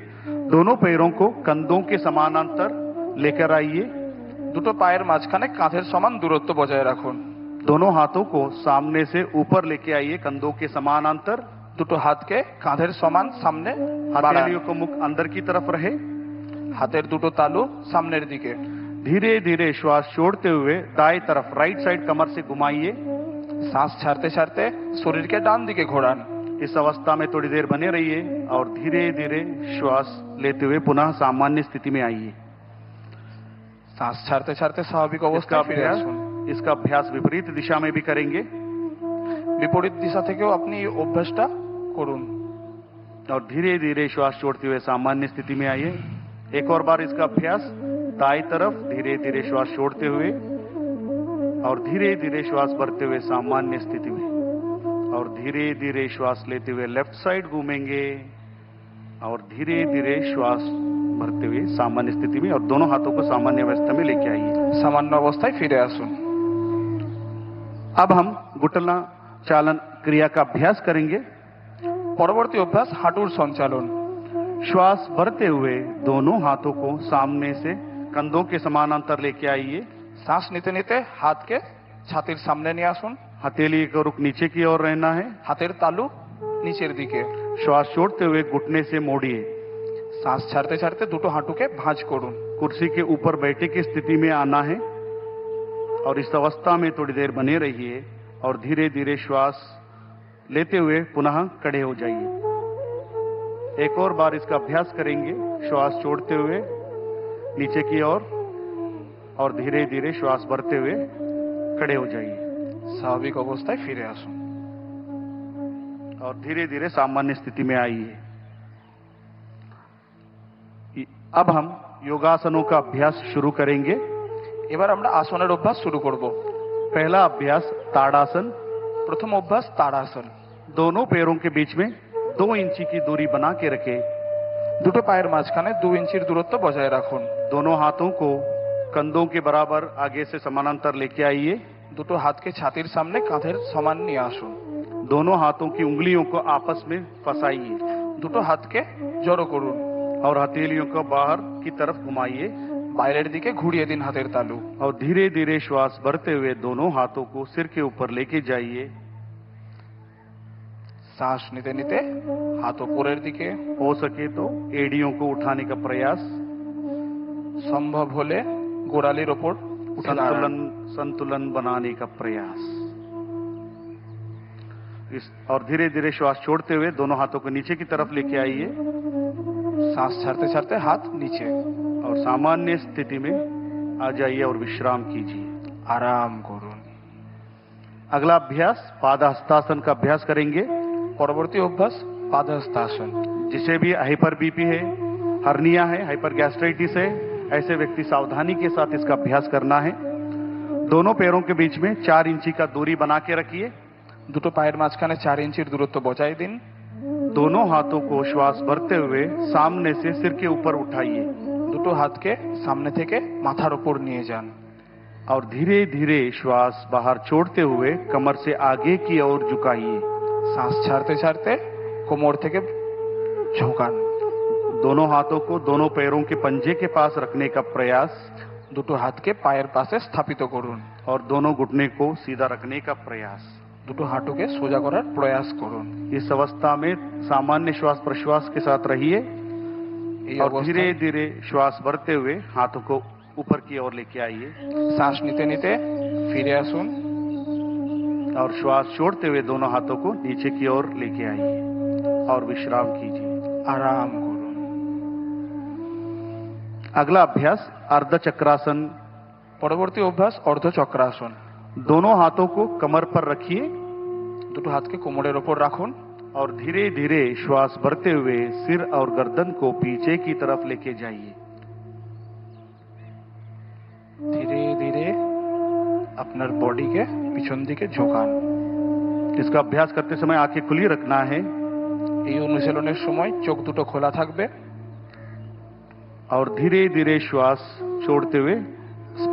दोनों पैरों को कंधों के समानांतर लेकर आइए। দুটো পায়ের মাঝখানে কাঁধের সমান দূরত্ব বজায় রাখুন। दोनों हाथों को सामने से ऊपर लेके आइए कंधों के समानांतर। দুটো হাতকে কাঁধের সমান সামনে বাড়ান। हथेलियों को मुख अंदर की तरफ रहे। হাতের দুটো তালু সামনের দিকে। धीरे धीरे श्वास छोड़ते हुए दाएं तरफ राइट साइड कमर से घुमाइए। শ্বাস ছাড়তে ছাড়তে শরীরকে ডান দিকে ঘোরান। इस अवस्था में थोड़ी देर बने रहिए और धीरे धीरे श्वास लेते हुए पुनः सामान्य स्थिति में आइए। শ্বাস ছাড়তে ছাড়তে স্বাভাবিক इसका অবস্থায় ফিরে अभ्यास আসুন। इसका अभ्यास विपरीत दिशा में भी करेंगे বিপরীত দিশা থেকেও আপনি এই অভ্যাসটা করুন। और धीरे धीरे श्वास छोड़ते हुए सामान्य स्थिति में आइए। एक और बार इसका अभ्यास दाएं तरफ धीरे धीरे श्वास छोड़ते हुए और धीरे धीरे श्वास भरते हुए सामान्य स्थिति में और धीरे धीरे श्वास लेते हुए लेफ्ट साइड घूमेंगे और धीरे धीरे श्वास भरते हुए सामान्य स्थिति में और दोनों हाथों को सामान्य अवस्था में लेके आइए। সামান্য অবস্থায় ফিরে আসুন। अब हम घुटना चालन क्रिया का अभ्यास करेंगे। পরবর্তী অভ্যাস হাঁটুর সঞ্চালন। श्वास भरते हुए दोनों हाथों को सामने से कंधों के समानांतर लेके आइए। শ্বাস নিতে নিতে হাতকে ছাতির সামনে নিয়ে আসুন। हथेली का रुख नीचे की ओर रहना है। হাতের তালু নিচের দিকে। श्वास छोड़ते हुए घुटने से मोड़िए। শ্বাস ছাড়তে ছাড়তে দুটো হাঁটুকে ভাঁজ করুন। कुर्सी के ऊपर बैठे की स्थिति में आना है और इस अवस्था में थोड़ी देर बने रहिए और धीरे धीरे श्वास लेते हुए पुनः खड़े हो जाइए। एक और बार इसका अभ्यास करेंगे। श्वास छोड़ते हुए नीचे की ओर और धीरे धीरे श्वास भरते हुए खड़े हो जाइए স্বাভাবিক অবস্থায় ফিরে আসুন। और धीरे धीरे सामान्य स्थिति में आइए। अब हम योगासनों का अभ्यास शुरू करेंगे। এবার আমরা আসনের অভ্যাস শুরু করব। पहला अभ्यास ताड़ासन। প্রথম অভ্যাস তাড়াসন। दोनों पैरों के बीच में 2 इंची की दूरी बना के रखें। দুটো পায়ের মাঝখানে 2 ইঞ্চির দূরত্ব বজায় রাখুন। दोनों हाथों को कंधों के बराबर आगे से समानांतर लेके आइए। দুটো হাতকে ছাতির সামনে কাঁধের সমান নিয়ে আসুন। दोनों हाथों की उंगलियों को आपस में फंसाइए দুটো হাতকে জড়ো করুন। और हथेलियों को बाहर की तरफ घुमाइए বাইরের দিকে ঘুরিয়ে দিন হাতের তালু। और धीरे धीरे श्वास भरते हुए दोनों हाथों को सिर के ऊपर लेके जाइए। শ্বাস নিতে নিতে হাত উপরের দিকে, हो सके तो एड़ियों को उठाने का प्रयास, সম্ভব হলে গোড়ালির ওপর উঠে দাঁড়ান। संतुलन बनाने का प्रयास। और धीरे धीरे श्वास छोड़ते हुए दोनों हाथों को नीचे की तरफ लेके आइए শ্বাস ছাড়তে ছাড়তে হাত নিচে। और सामान्य स्थिति में आ जाइए और विश्राम कीजिए। আরাম করুন। अगला अभ्यास पादहस्तासन का अभ्यास करेंगे। পরবর্তী অভ্যাস পাদহস্তাসন। जिसे भी हाइपर बीपी है, हर्निया है, हाइपर गैस्ट्राइटिस है, ऐसे व्यक्ति सावधानी के साथ इसका अभ्यास करना है। दोनों पैरों के बीच में 4 इंची का दूरी बना के रखिए। দুটো পায়ের মাঝখানে 4 ইঞ্চির দূরত্ব বজায় দিন। दोनों हाथों को श्वास भरते हुए सामने से सिर के ऊपर उठाइए দুটো হাতকে সামনে থেকে মাথার উপর নিয়ে যান। और धीरे धीरे श्वास बाहर छोड़ते हुए कमर से आगे की ओर झुकाइए। শ্বাস ছাড়তে ছাড়তে কোমর থেকে ঝোঁকান। दोनों हाथों को दोनों पैरों के पंजे के पास रखने का प्रयास দুটো হাতকে পায়ের পাশে স্থাপিত করুন। और दोनों घुटने को सीधा रखने का प्रयास। দুটো হাঁটুকে সোজা করার প্রয়াস করুন। इस अवस्था में सामान्य श्वास प्रश्वास के साथ रहिए এই और অবস্থায় धीरे धीरे श्वास भरते हुए हाथों को ऊपर की ओर लेके आइए শ্বাস নিতে নিতে ফিরে আসুন। और श्वास छोड़ते हुए दोनों हाथों को नीचे की ओर लेके आइए और विश्राम कीजिए। আরাম করুন। अगला अभ्यास अर्धचक्रासन। পরবর্তী অভ্যাস অর্ধচক্রাসন। दोनों हाथों को कमर पर रखिए দুটো হাতকে কোমরের ওপর রাখুন और धीरे धीरे श्वास भरते हुए सिर और गर्दन को पीछे की तरफ लेके जाइए। ধীরে ধীরে আপনার বডিকে পিছন দিকে ঝোঁকান। इसका अभ्यास करते समय आंखें खुली रखना है এই অনুশীলনের সময় চোখ দুটো খোলা থাকবে। और धीरे धीरे श्वास छोड़ते हुए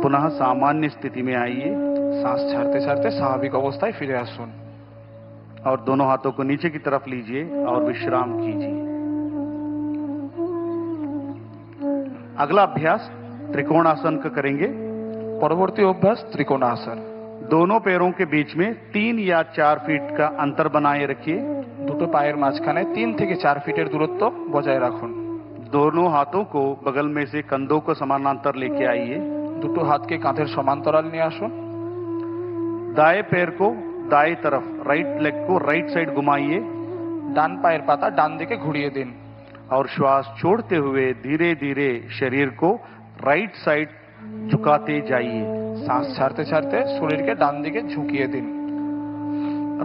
पुनः सामान्य स्थिति में आइए শ্বাস ছাড়তে ছাড়তে স্বাভাবিক অবস্থায় ফিরে আসুন। और दोनों हाथों को नीचे की तरफ लीजिए और विश्राम कीजिए। अगला अभ्यास त्रिकोणासन का करेंगे। পরবর্তী অভ্যাস ত্রিকোণাসন। दोनों पैरों के बीच में 3 या 4 फीट का अंतर बनाए रखिए। দুটো পায়ের মাঝখানে 3 থেকে 4 ফিটের দূরত্ব বজায় রাখুন। दोनों हाथों को बगल में से कंधों को समानांतर लेके आइए। দুটো হাতকে কাঁধের সমান্তরাল নিয়ে আসুন। दाएं पैर को दाएं तरफ, राइट लेग को राइट साइड घुमाइए ডান পায়ের পাতা ডান দিকে ঘুরিয়ে দিন। और श्वास छोड़ते हुए धीरे धीरे शरीर को राइट साइड झुकाते जाइए। শ্বাস ছাড়তে ছাড়তে শরীরকে ডান দিকে ঝুঁকিয়ে দিন।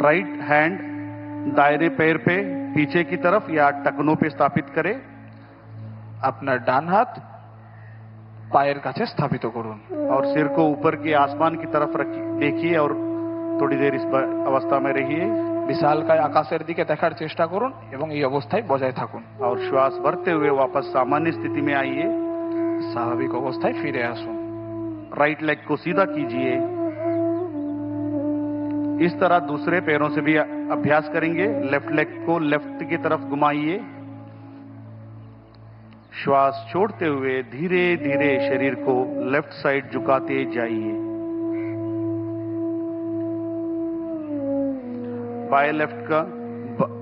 राइट हैंड दाहिने पैर पे पीछे की तरफ या टखनों पे स्थापित करें আপনার ডান হাত পায়ের কাছে স্থাপিত করুন। और सिर को ऊपर के आसमान की तरफ देखिए और थोड़ी देर इस अवस्था में रहिए বিশালকায় আকাশের দিকে দেখার চেষ্টা করুন এবং এই অবস্থায় বজায় থাকুন। और श्वास भरते हुए वापस सामान्य स्थिति में आइए। স্বাভাবিক অবস্থায় ফিরে আসুন। राइट लेग को सीधा कीजिए। इस तरह दूसरे पैरों से भी अभ्यास करेंगे। लेफ्ट लेग को लेफ्ट की तरफ घुमाइए। श्वास छोड़ते हुए धीरे धीरे शरीर को लेफ्ट साइड झुकाते जाइए। बाएं लेफ्ट का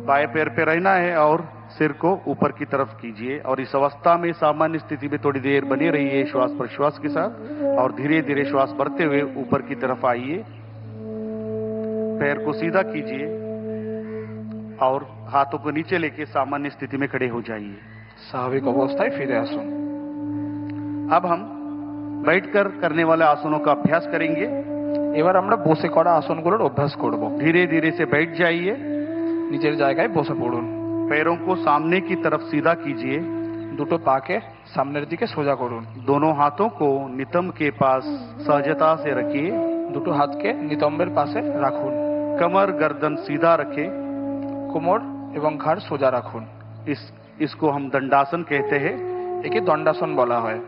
बाएं पैर पे रहना है और सिर को ऊपर की तरफ कीजिए और इस अवस्था में सामान्य स्थिति में थोड़ी देर बनी रहिए श्वास प्रश्वास के साथ और धीरे धीरे श्वास भरते हुए ऊपर की तरफ आइए। पैर को सीधा कीजिए और हाथों को नीचे लेके सामान्य स्थिति में खड़े हो जाइए। স্বাভাবিক অবস্থায় ফিরে আসুন। अब हम बैठकर करने वाले आसनों का अभ्यास करेंगे। এবার আমরা বসে করা আসনগুলোর অভ্যাস করব। धीरे धीरे से बैठ जाइए। নিজের জায়গায় বসে পড়ুন। पैरों को सामने की तरफ सीधा कीजिए। দুটো পাকে সামনের দিকে সোজা করুন। दोनों हाथों को नितंब के पास सहजता से रखिए। দুটো হাতকে নিতম্বের পাশে রাখুন। कमर गर्दन सीधा रखें। কোমর এবং ঘাড় সোজা রাখুন। इसको हम दंडासन कहते हैं। একে দণ্ডাসন বলা হয়।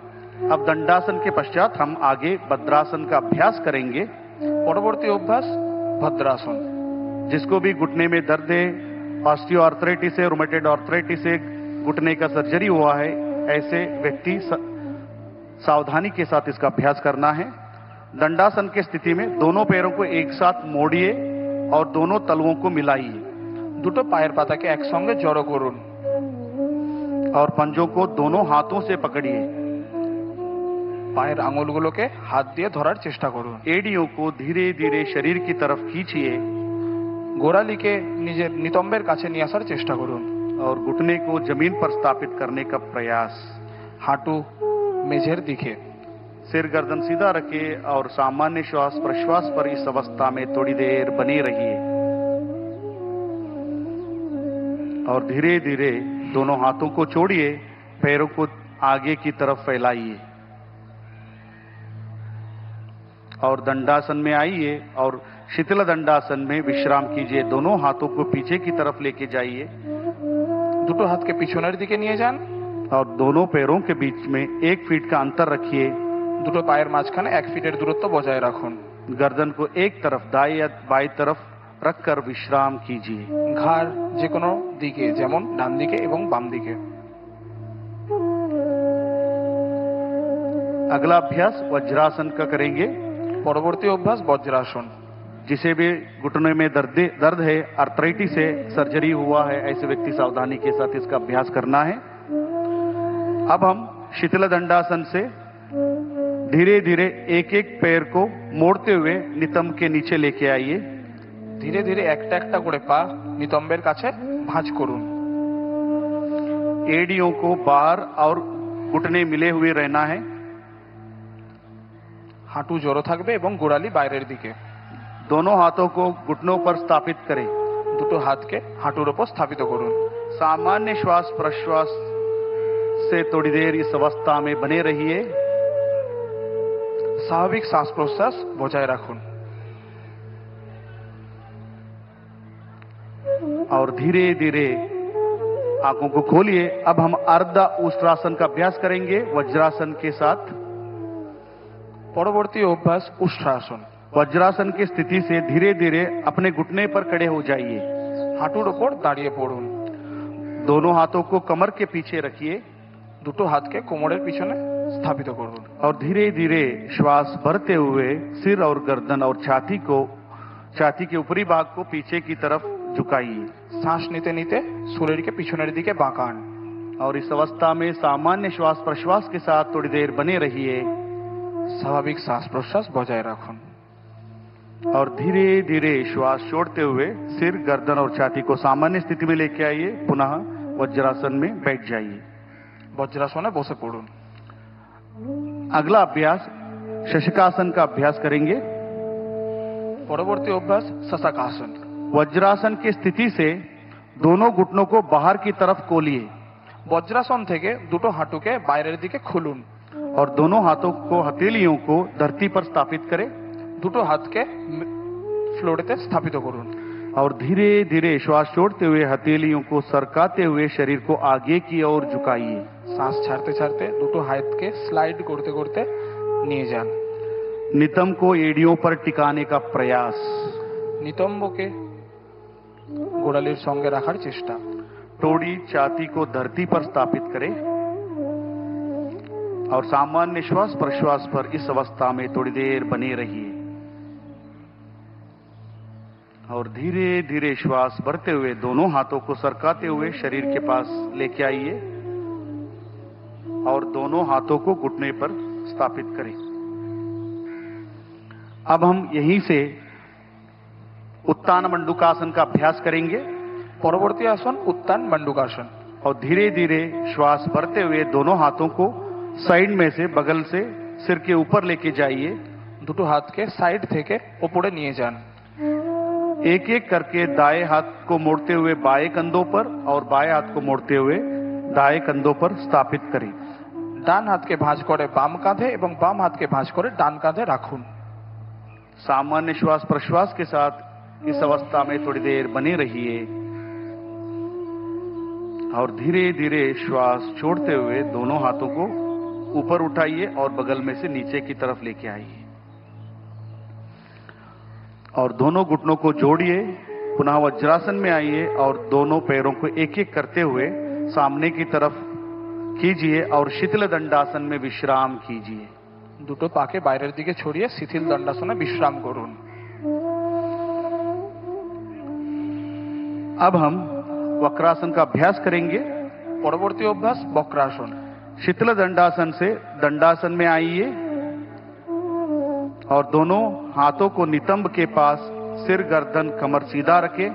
अब दंडासन के पश्चात हम आगे भद्रासन का अभ्यास करेंगे। পরবর্তী অভ্যাস ভদ্রাসন। जिसको भी घुटने में दर्द है, ऑस्टियोआर्थराइटिस है, रूमेटॉइड आर्थराइटिस है, घुटने का सर्जरी हुआ है, ऐसे व्यक्ति सावधानी के साथ इसका अभ्यास करना है। दंडासन की स्थिति में दोनों पैरों को एक साथ मोड़िए और दोनों तलुओं को मिलाइए। দুটো পায়ের পাতাকে একসঙ্গে জড়ো করুন और पंजों को दोनों हाथों से पकड़िए। পায়ের আঙুলগুলোকে হাত দিয়ে ধরার চেষ্টা করুন। एड़ियों को धीरे धीरे शरीर की तरफ खींचिए গোড়ালিকে নিজের নিতম্বের কাছে নিয়ে আসার চেষ্টা করুন। और घुटने को जमीन पर स्थापित करने का प्रयास। হাঁটু মেঝের দিকে। सिर गर्दन सीधा रखिए और सामान्य श्वास प्रश्वास पर इस अवस्था में थोड़ी देर बने रहिए और धीरे धीरे दोनों हाथों को छोड़िए, पैरों को आगे की तरफ फैलाइए और दंडासन में आइए और शीतल दंडासन में विश्राम कीजिए। दोनों हाथों को पीछे की तरफ लेके जाइए। দুটো হাতকে পিছনের দিকে নিয়ে যান और दोनों पैरों के बीच में 1 फीट का अंतर रखिए। দুটো পায়ের মাঝখানে 1 ফিটের দূরত্ব বজায় রাখুন। गर्दन को एक तरफ दाएं या बाएं तरफ रखकर विश्राम कीजिए। ঘাড় যে কোনো দিকে, যেমন ডান দিকে এবং বাম দিকে। अगला अभ्यास वज्रासन का करेंगे। পরবর্তী অভ্যাস বজ্রাসন। जिसे भी घुटने में दर्द है, आर्थराइटिस है, सर्जरी हुआ है, ऐसे व्यक्ति सावधानी के साथ इसका अभ्यास करना है। अब हम शीतल दंडासन से धीरे धीरे एक एक पैर को मोड़ते हुए नितंब के नीचे लेके आइए। ধীরে ধীরে একটা একটা করে পা নিতম্বের কাছে ভাঁজ করুন। एड़ियों को बाहर और घुटने मिले हुए रहना है। হাঁটু জড়ো থাকবে এবং গোড়ালি বাইরের দিকে। दोनों हाथों को घुटनों पर स्थापित करें। দুটো হাতকে হাঁটুর উপর স্থাপিত করুন। सामान्य श्वास प्रश्वास से थोड़ी देर इस अवस्था में बने रहिए। স্বাভাবিক শ্বাস প্রশ্বাস বজায় রাখুন और धीरे धीरे आंखों को खोलिए। अब हम अर्ध उष्ट्रासन का अभ्यास करेंगे वज्रासन के साथ। পরবর্তী অভ্যাস উষ্ট্রাসন। वज्रासन की स्थिति से धीरे धीरे अपने घुटने पर खड़े हो जाइए। হাঁটুর উপর দাঁড়িয়ে পড়ুন। दोनों हाथों को कमर के पीछे रखिए। দুটো হাতকে কোমরের পিছনে স্থাপিত করুন और धीरे धीरे श्वास भरते हुए सिर और गर्दन और छाती के ऊपरी भाग को पीछे की तरफ झुकाइए শ্বাস নিতে নিতে শরীরকে পিছনের দিকে বাঁকান। और इस अवस्था में सामान्य श्वास प्रश्वास के साथ थोड़ी देर बने रहिए স্বাভাবিক শ্বাস প্রশ্বাস বজায় রাখুন। और धीरे धीरे श्वास छोड़ते हुए सिर, गर्दन और छाती को सामान्य स्थिति में लेके आइए। पुनः वज्रासन में बैठ जाइए। বজ্রাসনে বসে পড়ুন। अगला अभ्यास शशकासन का अभ्यास करेंगे। পরবর্তী অভ্যাস শশাকাসন। वज्रासन की स्थिति से दोनों घुटनों को बाहर की तरफ खोलिए বজ্রাসন থেকে দুটো হাঁটুকে বাইরের দিকে খুলুন। और दोनों हाथों को, हथेलियों को धरती पर स्थापित करें দুটো হাতকে ফ্লোরেতে স্থাপিত করুন। और धीरे धीरे श्वास छोड़ते हुए हथेलियों को सरकाते हुए शरीर को आगे की ओर झुकाइए। শ্বাস ছাড়তে ছাড়তে দুটো হাতকে স্লাইড করতে করতে নিয়ে যান। नितंब को एड़ियों पर टिकाने का प्रयास। নিতম্বকে গোড়ালির সঙ্গে রাখার চেষ্টা। टोड़ी छाती को धरती पर स्थापित करें और सामान्य श्वास प्रश्वास पर इस अवस्था में थोड़ी देर बने रहिए और धीरे धीरे श्वास भरते हुए दोनों हाथों को सरकाते हुए शरीर के पास लेके आइए और दोनों हाथों को घुटने पर स्थापित करें। अब हम यहीं से उत्तान मंडूकासन का अभ्यास करेंगे। পরবর্তী আসন উত্তান মণ্ডূকাসন। और धीरे धीरे श्वास भरते हुए दोनों हाथों को साइड में से, बगल से सिर के ऊपर लेके जाइए। দুটো হাতকে সাইড থেকে উপরে নিয়ে যান। एक एक करके दाएं हाथ को मोड़ते हुए बाएं कंधों पर और बाएं हाथ को मोड़ते हुए दाएं कंधों पर स्थापित करें। ডান হাতকে ভাঁজ করে বাম কাঁধে এবং বাম হাতকে ভাঁজ করে ডান কাঁধে রাখুন। सामान्य श्वास प्रश्वास के साथ इस अवस्था में थोड़ी देर बने रहिए और धीरे धीरे श्वास छोड़ते हुए दोनों हाथों को ऊपर उठाइए और बगल में से नीचे की तरफ लेके आइए और दोनों घुटनों को जोड़िए। पुनः वज्रासन में आइए और दोनों पैरों को एक एक करते हुए सामने की तरफ कीजिए और शीतल दंडासन में विश्राम कीजिए। দুটো পাকে বাইরের দিকে ছড়িয়ে শিথিল দণ্ডাসনে বিশ্রাম করুন। अब हम वक्रासन का अभ्यास करेंगे। পরবর্তী অভ্যাস বক্রাসন। शीतल दंडासन से दंडासन में आइए और दोनों हाथों को नितंब के पास, सिर, गर्दन, कमर सीधा रखें।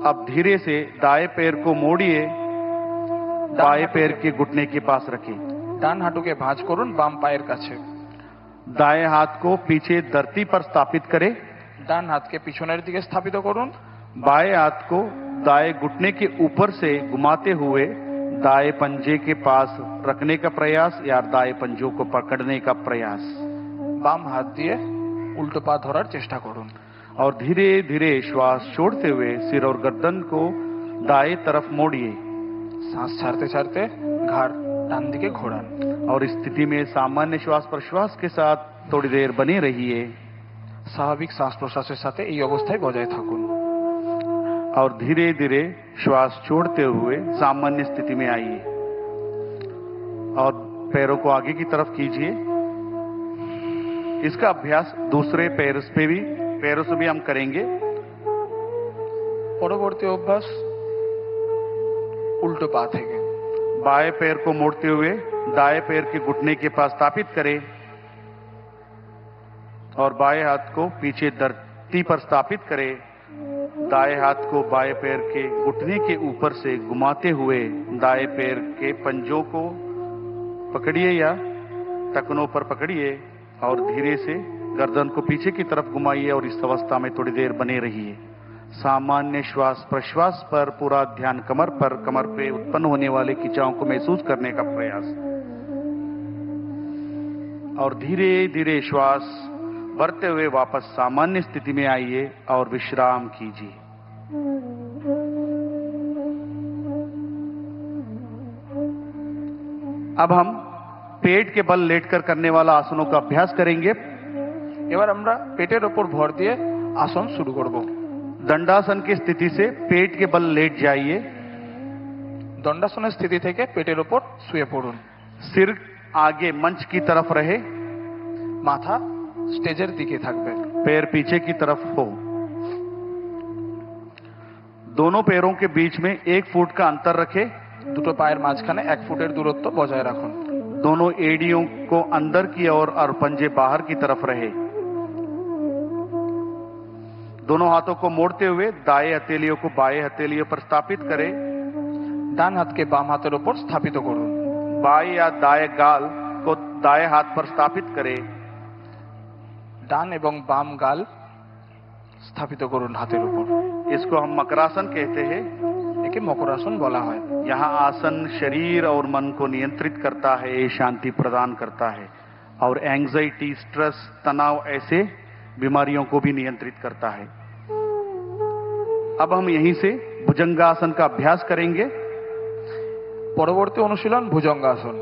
अब धीरे से दाएं पैर को मोड़िए, बाएं पैर के घुटने के पास रखें। ডান হাঁটুকে ভাঁজ করুন বাম পায়ের কাছে। दाएं हाथ को पीछे धरती पर स्थापित करें। ডান হাতকে পিছনের দিকে স্থাপিত করুন। बाएं हाथ को दाएं घुटने के ऊपर से घुमाते हुए दाएं पंजे के पास रखने का प्रयास या दाएं पंजों को पकड़ने का प्रयास। বাম হাত দিয়ে উল্টো পা ধরার চেষ্টা করুন। और धीरे धीरे श्वास छोड़ते हुए सिर और गर्दन को दाएं तरफ मोड़िए। শ্বাস ছাড়তে ছাড়তে ঘাড় ডান দিকে ঘোরান। और इस स्थिति में सामान्य श्वास प्रश्वास के साथ थोड़ी देर बने रहिए স্বাভাবিক শ্বাস প্রশ্বাসের সাথে এই অবস্থায় বজায় থাকুন। और धीरे धीरे श्वास छोड़ते हुए सामान्य स्थिति में आइए और पैरों को आगे की तरफ कीजिए। इसका अभ्यास दूसरे पैरों से भी हम करेंगे। পরবর্তী অভ্যাস উল্টো পা থেকে। बाएं पैर को मोड़ते हुए दाएं पैर के घुटने के पास स्थापित करें और बाएं हाथ को पीछे धरती पर स्थापित करें। दाएं हाथ को बाएं पैर के घुटने के ऊपर से घुमाते हुए दाएं पैर के पंजों को पकड़िए या टखनों पर पकड़िए और धीरे से गर्दन को पीछे की तरफ घुमाइए और इस अवस्था में थोड़ी देर बने रहिए। सामान्य श्वास प्रश्वास पर पूरा ध्यान कमर पर, कमर पे उत्पन्न होने वाले खिंचाव को महसूस करने का प्रयास और धीरे धीरे श्वास भरते हुए वापस सामान्य स्थिति में आइए और विश्राम कीजिए। अब हम पेट के बल लेटकर करने वाला आसनों का अभ्यास करेंगे। এবার আমরা পেটের ওপর ভর দিয়ে আসন শুরু করব। दंडासन की स्थिति से पेट के बल लेट जाइए। দণ্ডাসনের স্থিতি থেকে পেটের ওপর শুয়ে পড়ুন। सिर आगे मंच की तरफ रहे, মাথা স্টেজের দিকে থাকবে। पैर पीछे की तरफ हो। दोनों पैरों के बीच में 1 फुट का अंतर रखें। দুটো পায়ের মাঝখানে 1 ফুটের দূরত্ব বজায় রাখুন। दोनों एड़ियों को अंदर की ओर और पंजे बाहर की तरफ रहे। दोनों हाथों को मोड़ते हुए दाएं हथेलियों को बाएं हथेलियों पर स्थापित करें। ডান হাতকে বাম হাতের উপর স্থাপিত করুন। बाएं या दाएं गाल को दाएं हाथ पर स्थापित करें। ডান এবং বাম গাল স্থাপিত করুন হাতের উপর। इसको हम मकरासन कहते हैं। একে মকরাসন বলা হয়। यहाँ आसन शरीर और मन को नियंत्रित करता है, शांति प्रदान करता है और एंजाइटी, स्ट्रेस, तनाव ऐसे बीमारियों को भी नियंत्रित करता है। अब हम यहीं से भुजंगासन का अभ्यास करेंगे। পরবর্তী অনুশীলন ভুজঙ্গাসন।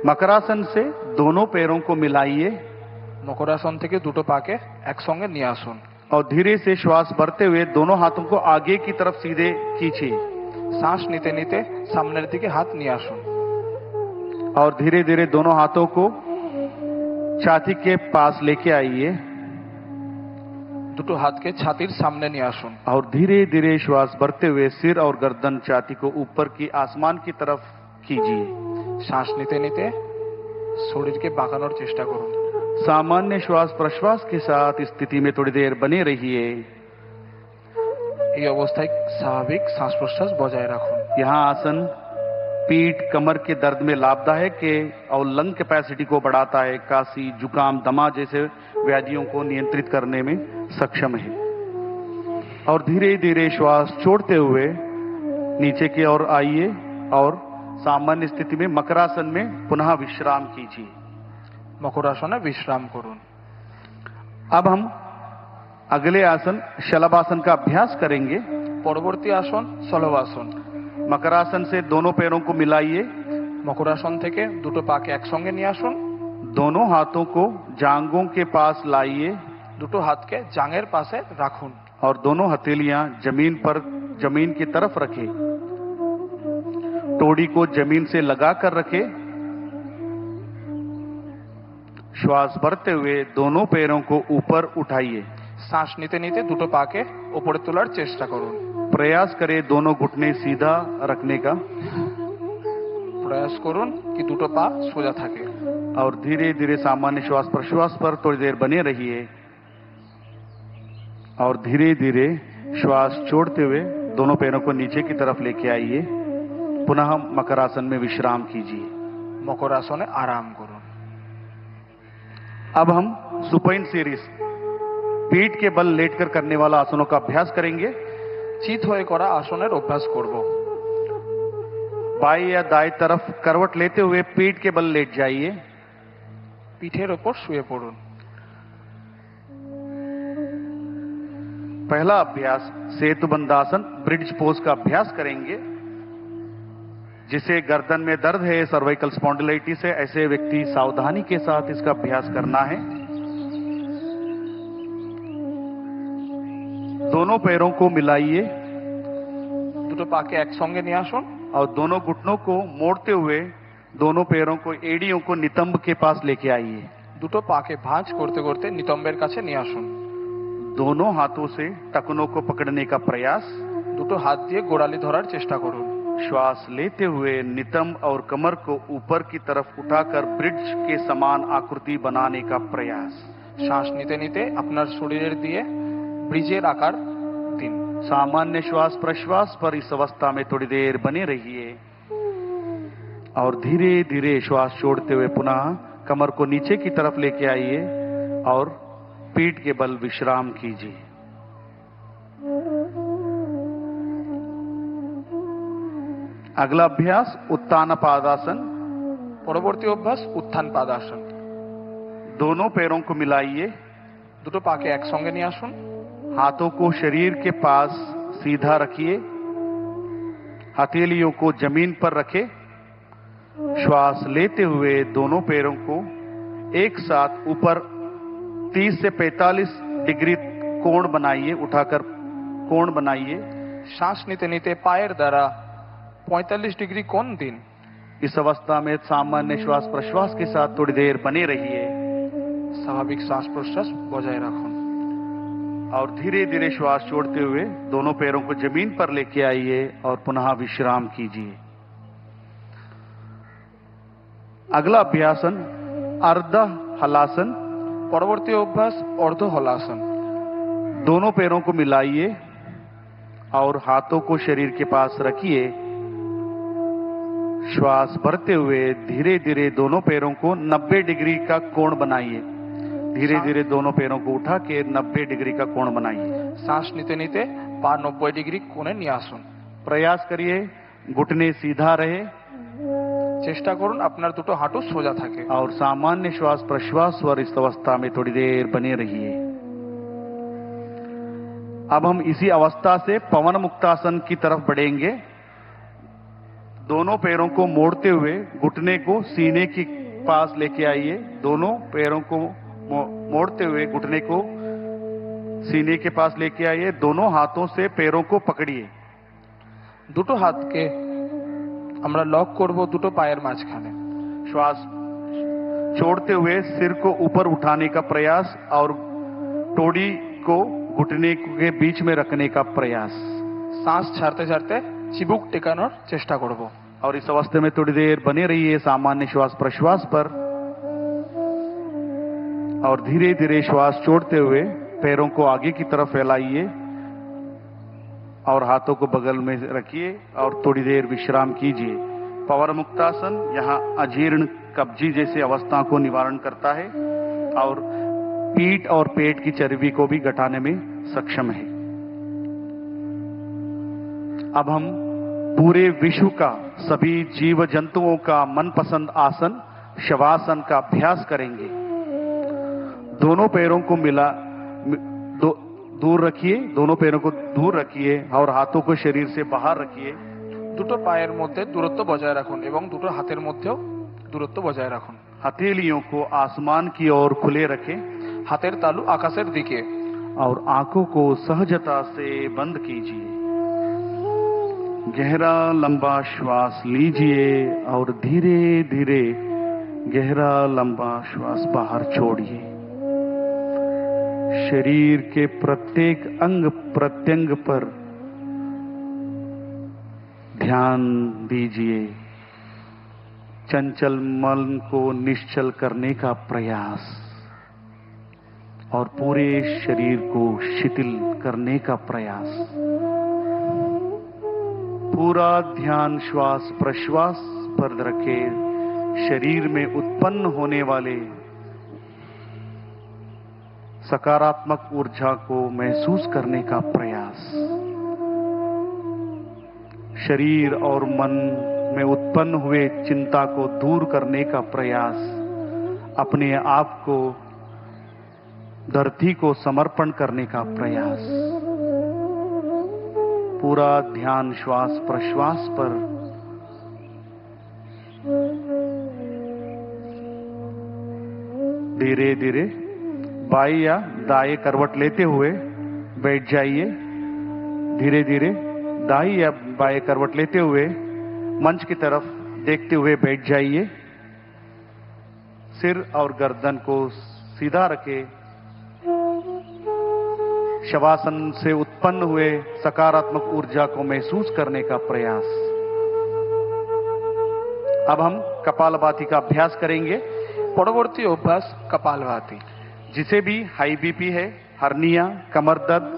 मकरासन से दोनों पैरों को मिलाइए মকরাসন থেকে দুটো পাকে একসঙ্গে নিয়ে আসুন। और धीरे से श्वास भरते हुए दोनों हाथों को आगे की तरफ सीधे खींचिए। শ্বাস নিতে নিতে সামনের দিকে হাত নিয়ে আসুন। और धीरे धीरे दोनों हाथों को छाती के पास लेके आइए দুটো হাতকে ছাতির সামনে নিয়ে আসুন। और धीरे धीरे श्वास भरते हुए सिर और गर्दन छाती को ऊपर की आसमान की तरफ कीजिए। শ্বাস নিতে নিতে শরীরকে বাঁকানোর চেষ্টা করুন। सामान्य श्वास प्रश्वास के साथ इस स्थिति में थोड़ी देर बने रहिए। এই অবস্থায় স্বাভাবিক শ্বাস প্রশ্বাস বজায় রাখুন। यहाँ आसन पीठ कमर के दर्द में लाभदायक है और लंग कैपेसिटी को बढ़ाता है, काशी, जुकाम, दमा जैसे व्याधियों को नियंत्रित करने में सक्षम है। और धीरे धीरे श्वास छोड़ते हुए नीचे की ओर आइए और सामान्य स्थिति में मकरासन में पुनः विश्राम कीजिए। মকরাসনে বিশ্রাম করুন। अब हम अगले आसन शलभासन का अभ्यास करेंगे। পরবর্তী আসন শলভাসন। मकरासन से दोनों पैरों को मिलाइए। মকরাসন থেকে দুটো পাকে একসঙ্গে নিয়ে আসুন। दोनों हाथों को जांघों के पास लाइए দুটো হাতকে জাঙের পাশে রাখুন। और दोनों हथेलियां जमीन की तरफ रखें। टोड़ी को जमीन से लगाकर रखें। श्वास भरते हुए दोनों पैरों को ऊपर उठाइए। শ্বাস নিতে নিতে দুটো পাকে উপরে তোলার চেষ্টা করুন। प्रयास करें दोनों घुटने सीधा रखने का প্রয়াস করুন কি দুটো পা সোজা থাকে। और धीरे धीरे सामान्य श्वास प्रश्वास पर थोड़ी देर बने रहिए और धीरे धीरे श्वास छोड़ते हुए दोनों पैरों को नीचे की तरफ लेके आइए। पुनः मकरासन में विश्राम कीजिए। মকরাসনে আরাম করুন। अब हम सुपाइन सीरीज पीठ के बल लेटकर करने वाला आसनों का अभ्यास करेंगे। চিত হয়ে করা আসনের অভ্যাস করব। बाएं या दाएं तरफ करवट लेते हुए पीठ के बल लेट जाइए। পিঠের ওপর শুয়ে পড়ুন। पहला अभ्यास सेतुबंधासन ब्रिज पोज का अभ्यास करेंगे। जिसे गर्दन में दर्द है, सर्वाइकल स्पॉन्डिलाइटिस है, ऐसे व्यक्ति सावधानी के साथ इसका अभ्यास करना है। दोनों पैरों को मिलाइए দুটো পাকে একসঙ্গে নিয়ে আসুন। और दोनों घुटनों को मोड़ते हुए दोनों पैरों को एड़ियों को नितंब के पास लेके आइए। দুটো পাকে ভাঁজ করতে করতে নিতম্বের কাছে নিয়ে আসুন। दोनों हाथों से टखनों को पकड़ने का प्रयास। দুটো হাত দিয়ে গোড়ালি ধরার চেষ্টা করুন। श्वास लेते हुए नितंब और कमर को ऊपर की तरफ उठाकर ब्रिज के समान आकृति बनाने का प्रयास। শ্বাস নিতে নিতে আপনার শরীরের দিয়ে ব্রিজের আকার দিন। सामान्य श्वास प्रश्वास पर इस अवस्था में थोड़ी देर बने रहिए और धीरे धीरे श्वास छोड़ते हुए पुनः कमर को नीचे की तरफ लेके आइए और पीठ के बल विश्राम कीजिए। अगला अभ्यास उत्तान पादासन। পরবর্তী অভ্যাস উত্থান পাদাসন। दोनों पैरों को मिलाइए। দুটো পাকে একসঙ্গে নিয়ে আসুন। हाथों को शरीर के पास सीधा रखिए। हथेलियों को जमीन पर रखें। श्वास लेते हुए दोनों पैरों को एक साथ ऊपर 30 से 45 डिग्री कोण बनाइए। उठाकर कोण बनाइए। শ্বাস নিতে নিতে পায়ের দ্বারা 45 ডিগ্রি কোণ দিন। इस अवस्था में सामान्य श्वास प्रश्वास के साथ थोड़ी देर बने रहिए। স্বাভাবিক শ্বাস প্রশ্বাস বজায় রাখুন। और धीरे धीरे श्वास छोड़ते हुए दोनों पैरों को जमीन पर लेके आइए और पुनः विश्राम कीजिए। अगला अभ्यासन अर्ध हलासन। পরবর্তী অভ্যাস অর্ধ হলাসন। दोनों पैरों को मिलाइए और हाथों को शरीर के पास रखिए। श्वास भरते हुए धीरे धीरे दोनों पैरों को 90 डिग्री का कोण बनाइए। धीरे धीरे दोनों पैरों को उठा के 90 डिग्री का कोण बनाइए। শ্বাস নিতে নিতে পা 90 ডিগ্রি কোণে নিয়ে আসুন। प्रयास करिए घुटने सीधा रहे চেষ্টা করুন আপনার দুটো হাঁটু সোজা থাকে। और सामान्य श्वास प्रश्वास और इस अवस्था में थोड़ी देर बने रहिए। अब हम इसी अवस्था से पवन मुक्तासन की तरफ बढ़ेंगे। दोनों पैरों को मोड़ते हुए घुटने को सीने के पास लेके आइए। दोनों पैरों को मोड़ते हुए घुटने को सीने के पास लेके आइए। दोनों हाथों से पैरों को पकड़िए। দুটো হাতকে আমরা লক করব দুটো পায়ের মাঝখানে। श्वास छोड़ते हुए सिर को ऊपर उठाने का प्रयास और टोड़ी को घुटने के बीच में रखने का प्रयास। শ্বাস ছাড়তে ছাড়তে চিবুক টেকানোর চেষ্টা করব। और इस अवस्था में थोड़ी देर बने रहिए सामान्य श्वास प्रश्वास पर। और धीरे धीरे श्वास छोड़ते हुए पैरों को आगे की तरफ फैलाइए और हाथों को बगल में रखिए और थोड़ी देर विश्राम कीजिए। पवन मुक्तासन यहाँ अजीर्ण कब्जी जैसी अवस्था को निवारण करता है और पीठ और पेट की चर्बी को भी घटाने में सक्षम है। अब हम पूरे विश्व का सभी जीव जंतुओं का मनपसंद आसन शवासन का अभ्यास करेंगे। दोनों पैरों को दूर रखिए। दोनों पैरों को दूर रखिए और हाथों को शरीर से बाहर रखिए। দুটো পায়ের মধ্যে দূরত্ব বজায় রাখুন এবং দুটো হাতের মধ্যেও দূরত্ব বজায় রাখুন। हथेलियों को आसमान की ओर खुले रखें। হাতের তালু আকাশের দিকে। और आंखों को सहजता से बंद कीजिए। गहरा लंबा श्वास लीजिए और धीरे धीरे गहरा लंबा श्वास बाहर छोड़िए। शरीर के प्रत्येक अंग प्रत्यंग पर ध्यान दीजिए। चंचल मन को निश्चल करने का प्रयास और पूरे शरीर को शिथिल करने का प्रयास। पूरा ध्यान श्वास प्रश्वास पर रखें। शरीर में उत्पन्न होने वाले सकारात्मक ऊर्जा को महसूस करने का प्रयास। शरीर और मन में उत्पन्न हुए चिंता को दूर करने का प्रयास। अपने आप को धरती को समर्पण करने का प्रयास। पूरा ध्यान श्वास प्रश्वास पर। धीरे धीरे बाएं या दाएं करवट लेते हुए बैठ जाइए। धीरे धीरे दाएं या बाएं करवट लेते हुए मंच की तरफ देखते हुए बैठ जाइए। सिर और गर्दन को सीधा रखें। शवासन से उत्पन्न हुए सकारात्मक ऊर्जा को महसूस करने का प्रयास। अब हम कपालभाति का अभ्यास करेंगे। পরবর্তী অভ্যাস কপালভাতি। जिसे भी हाई बीपी है, हर्निया, कमर दर्द,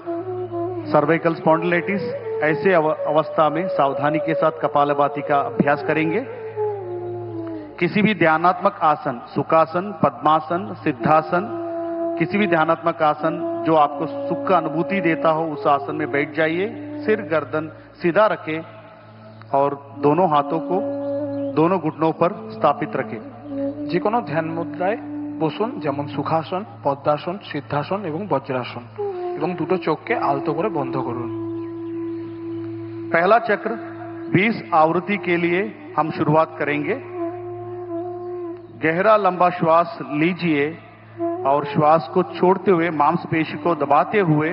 सर्वाइकल स्पॉन्डिलाइटिस, ऐसे अवस्था में सावधानी के साथ कपालभाति का अभ्यास करेंगे। किसी भी ध्यानात्मक आसन, सुखासन, पद्मासन, सिद्धासन, किसी भी ध्यानात्मक आसन जो आपको सुख का अनुभूति देता हो उस आसन में बैठ जाइए। सिर गर्दन सीधा रखें और दोनों हाथों को दोनों घुटनों पर स्थापित रखें। যে কোনো ধ্যান মুদ্রায় বসুন, যেমন সুখাসন, পদ্মাসন, সিদ্ধাসন এবং বজ্রাসন, এবং দুটো চোখকে আলতো করে বন্ধ করুন। पहला चक्र 20 आवृत्ति के लिए हम शुरुआत करेंगे। गहरा लंबा श्वास लीजिए और श्वास को छोड़ते हुए मांसपेशी को दबाते हुए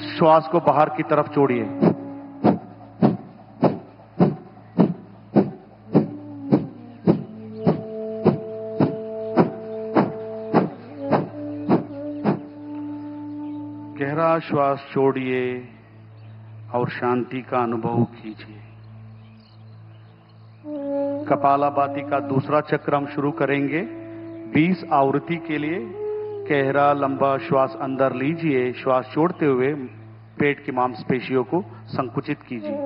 श्वास को बाहर की तरफ छोड़िए। गहरा श्वास छोड़िए और शांति का अनुभव कीजिए। कपालभाति का दूसरा चक्र हम शुरू करेंगे। 20 आवृत्ति के लिए गहरा लंबा श्वास अंदर लीजिए। श्वास छोड़ते हुए पेट की मांसपेशियों को संकुचित कीजिए।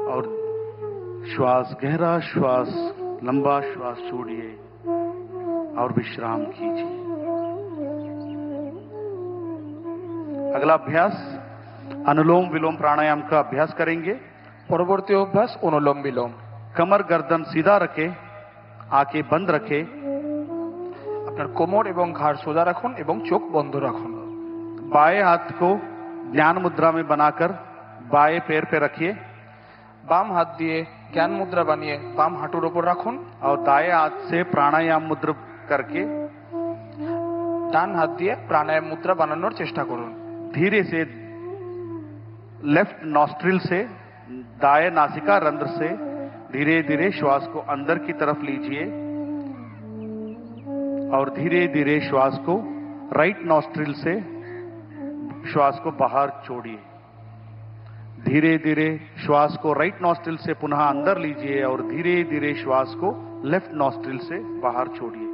और श्वास गहरा श्वास लंबा श्वास छोड़िए और विश्राम कीजिए। अगला अभ्यास अनुलोम विलोम प्राणायाम का अभ्यास करेंगे। পরবর্তী অভ্যাস অনুলোম বিলোম। कमर गर्दन सीधा रखें, आंखें बंद रखें। আপনার কোমর এবং ঘাড় সোজা রাখুন এবং চোখ বন্ধ রাখুন। बाएं हाथ को ध्यान मुद्रा में बनाकर बाएं पैर पे रखिए বাম হাত দিয়ে জ্ঞান মুদ্রা বানিয়ে বাম হাঁটুর উপর রাখুন। और दाएं हाथ से प्राणायाम मुद्रा करके ডান হাত দিয়ে প্রাণায়াম মুদ্রা বানানোর চেষ্টা করুন। धीरे से लेफ्ट नॉस्ट्रिल से दाएं नासिका रंध्र से धीरे धीरे श्वास को अंदर की तरफ लीजिए और धीरे धीरे श्वास को राइट नॉस्ट्रिल से श्वास को बाहर छोड़िए। धीरे धीरे श्वास को राइट नॉस्ट्रिल से पुनः अंदर लीजिए और धीरे धीरे श्वास को लेफ्ट नॉस्ट्रिल से बाहर छोड़िए।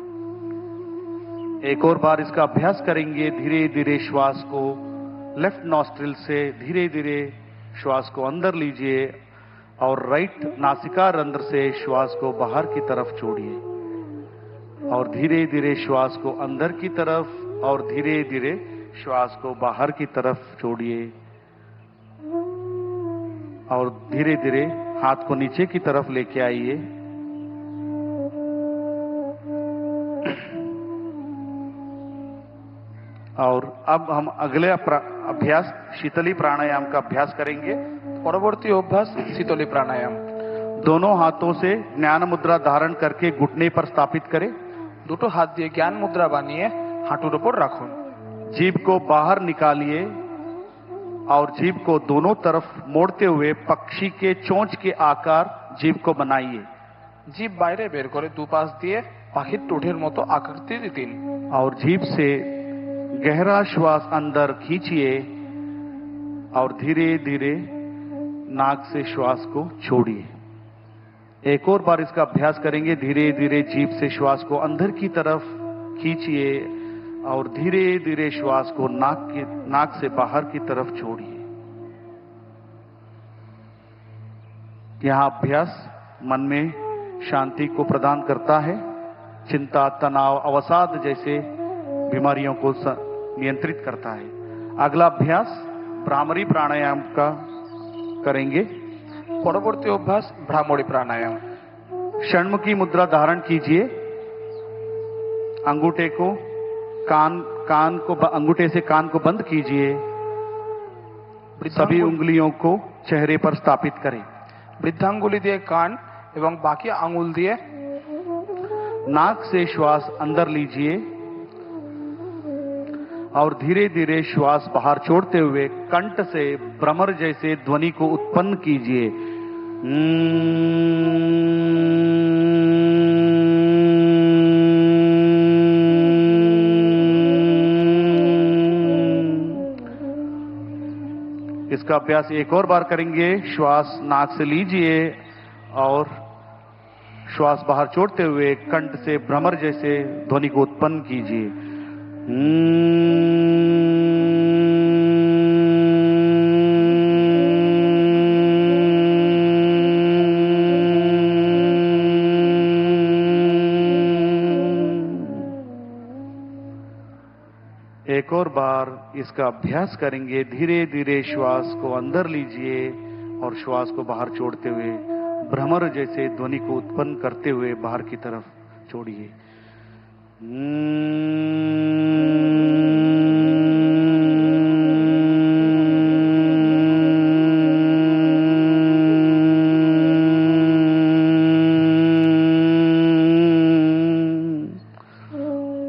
एक और बार इसका अभ्यास करेंगे। धीरे धीरे श्वास को लेफ्ट नॉस्ट्रिल से धीरे धीरे श्वास को अंदर लीजिए और राइट नासिका रंध्र से श्वास को बाहर की तरफ छोड़िए और धीरे धीरे श्वास को अंदर की तरफ और धीरे धीरे श्वास को बाहर की तरफ छोड़िए और धीरे धीरे हाथ को नीचे की तरफ लेके आइए। और अब हम अगले अभ्यास शीतली प्राणायाम का अभ्यास करेंगे। পরবর্তী অভ্যাস শীতলী প্রাণায়াম। दोनों हाथों से ज्ञान मुद्रा धारण करके घुटने पर स्थापित करें। দুটো হাত দিয়ে জ্ঞান মুদ্রা বানিয়ে হাঁটুর উপর রাখুন। जीभ को बाहर निकालिए और जीभ को दोनों तरफ मोड़ते हुए पक्षी के चोंच के आकार जीभ को बनाइए। জিভ বাইরে বের করে দুপাশ দিয়ে পাখির ঠোঁটের মতো আকৃতি দিন। और जीभ से गहरा श्वास अंदर खींचिए और धीरे धीरे नाक से श्वास को छोड़िए। एक और बार इसका अभ्यास करेंगे। धीरे धीरे जीभ से श्वास को अंदर की तरफ खींचिए और धीरे धीरे श्वास को नाक से बाहर की तरफ छोड़िए। यह अभ्यास मन में शांति को प्रदान करता है। चिंता, तनाव, अवसाद जैसे बीमारियों को नियंत्रित करता है। अगला अभ्यास भ्रामरी प्राणायाम का करेंगे। পরবর্তী অভ্যাস ভ্রামরী প্রাণায়াম। षण्मुखी मुद्रा धारण कीजिए। अंगूठे को अंगूठे से कान को बंद कीजिए। सभी उंगलियों को चेहरे पर स्थापित करें। বৃদ্ধাঙ্গুলি দিয়ে কান এবং বাকি আঙ্গুল দিয়ে नाक से श्वास अंदर लीजिए और धीरे धीरे श्वास बाहर छोड़ते हुए कंठ से भ्रमर जैसे ध्वनि को उत्पन्न कीजिए। इसका अभ्यास एक और बार करेंगे। श्वास नाक से लीजिए और श्वास बाहर छोड़ते हुए कंठ से भ्रमर जैसे ध्वनि को उत्पन्न कीजिए। एक और बार इसका अभ्यास करेंगे। धीरे धीरे श्वास को अंदर लीजिए और श्वास को बाहर छोड़ते हुए भ्रमर जैसे ध्वनि को उत्पन्न करते हुए बाहर की तरफ छोड़िए।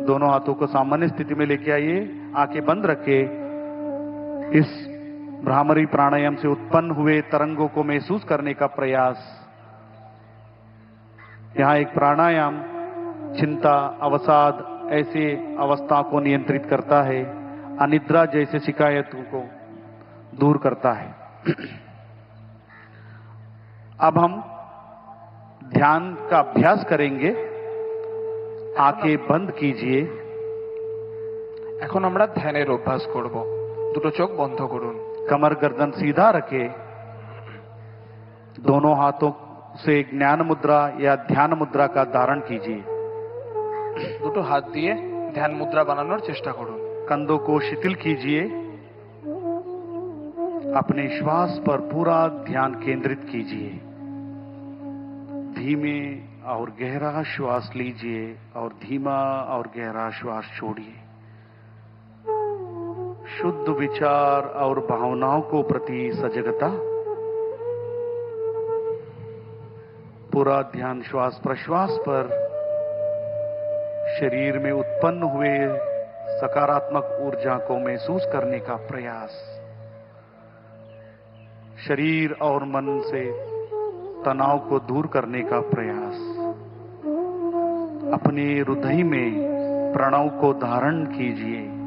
दोनों हाथों को सामान्य स्थिति में लेके आइए। आंखें बंद रखें। इस भ्रामरी प्राणायाम से उत्पन्न हुए तरंगों को महसूस करने का प्रयास यहाँ एक प्राणायाम चिंता, अवसाद ऐसे अवस्था को नियंत्रित करता है, अनिद्रा जैसे शिकायतों को दूर करता है। अब हम ध्यान का अभ्यास करेंगे। आंखें बंद कीजिए। এখন আমরা ধ্যানের অভ্যাস করব। দুটো চোখ বন্ধ করুন। कमर गर्दन सीधा रखे। दोनों हाथों से ज्ञान मुद्रा या ध्यान मुद्रा का धारण कीजिए। দুটো হাত দিয়ে ধ্যান মুদ্রা বানানোর চেষ্টা করুন। कंधों को शिथिल कीजिए। अपने श्वास पर पूरा ध्यान केंद्रित कीजिए। धीमे और गहरा श्वास लीजिए और धीमा और गहरा श्वास छोड़िए। शुद्ध विचार और भावनाओं को प्रति सजगता। पूरा ध्यान श्वास प्रश्वास पर। शरीर में उत्पन्न हुए सकारात्मक ऊर्जा को महसूस करने का प्रयास। शरीर और मन से तनाव को दूर करने का प्रयास। अपने हृदय में प्रणव को धारण कीजिए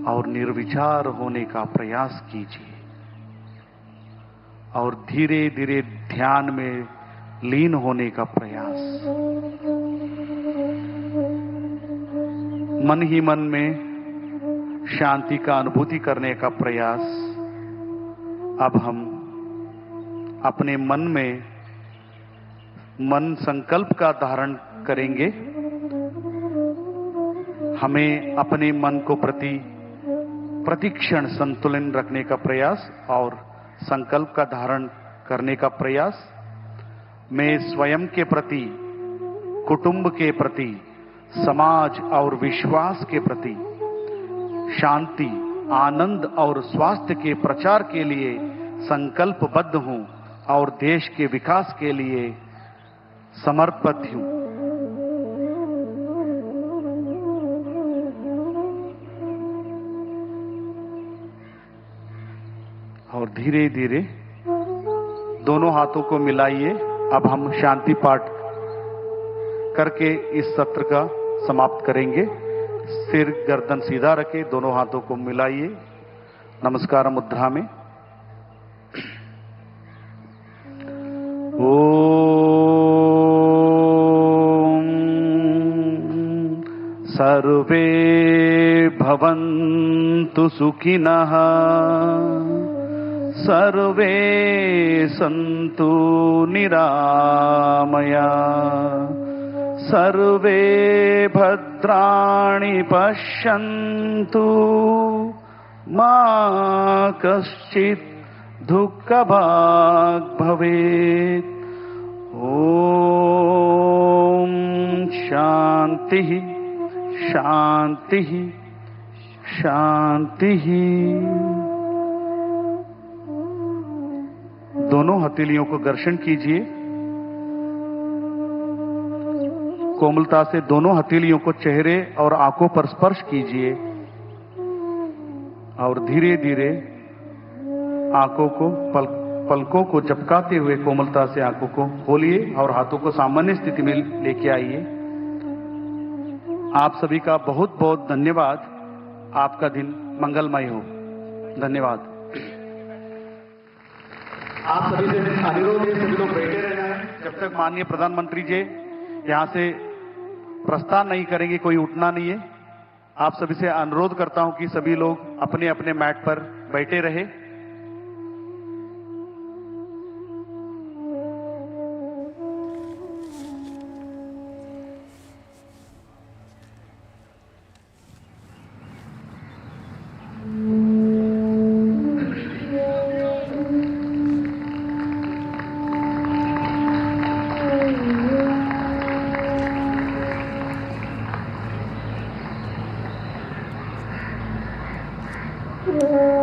और निर्विचार होने का प्रयास कीजिए और धीरे धीरे ध्यान में लीन होने का प्रयास। मन ही मन में शांति का अनुभूति करने का प्रयास। अब हम अपने मन में मन संकल्प का धारण करेंगे। हमें अपने मन को प्रतिक्षण संतुलन रखने का प्रयास और संकल्प का धारण करने का प्रयास। मैं स्वयं के प्रति, कुटुंब के प्रति, समाज और विश्वास के प्रति शांति, आनंद और स्वास्थ्य के प्रचार के लिए संकल्पबद्ध हूं और देश के विकास के लिए समर्पित हूं। और धीरे धीरे दोनों हाथों को मिलाइए। अब हम शांति पाठ करके इस सत्र का समाप्त करेंगे। सिर गर्दन सीधा रखे, दोनों हाथों को मिलाइए नमस्कार मुद्रा में। ओम सर्वे भवन्तु सुखिनः, सर्वे सन्तु निरामया, सर्वे भद्राणि पश्यन्तु, मा कश्चित् दुःखभाग् भवेत्। ओम शांति शांति शांति। दोनों हथेलियों को घर्षण कीजिए। कोमलता से दोनों हथेलियों को चेहरे और आंखों पर स्पर्श कीजिए और धीरे धीरे आंखों को पलकों को झपकाते हुए कोमलता से आंखों को खोलिए और हाथों को सामान्य स्थिति में लेके आइए। आप सभी का बहुत बहुत धन्यवाद। आपका दिन मंगलमय हो। धन्यवाद। आप सभी से अनुरोध है, सभी लोग बैठे रहना है जब तक माननीय प्रधानमंत्री जी यहां से प्रस्थान नहीं करेंगे। कोई उठना नहीं है। आप सभी से अनुरोध करता हूं कि सभी लोग अपने अपने मैट पर बैठे रहे। Yeah.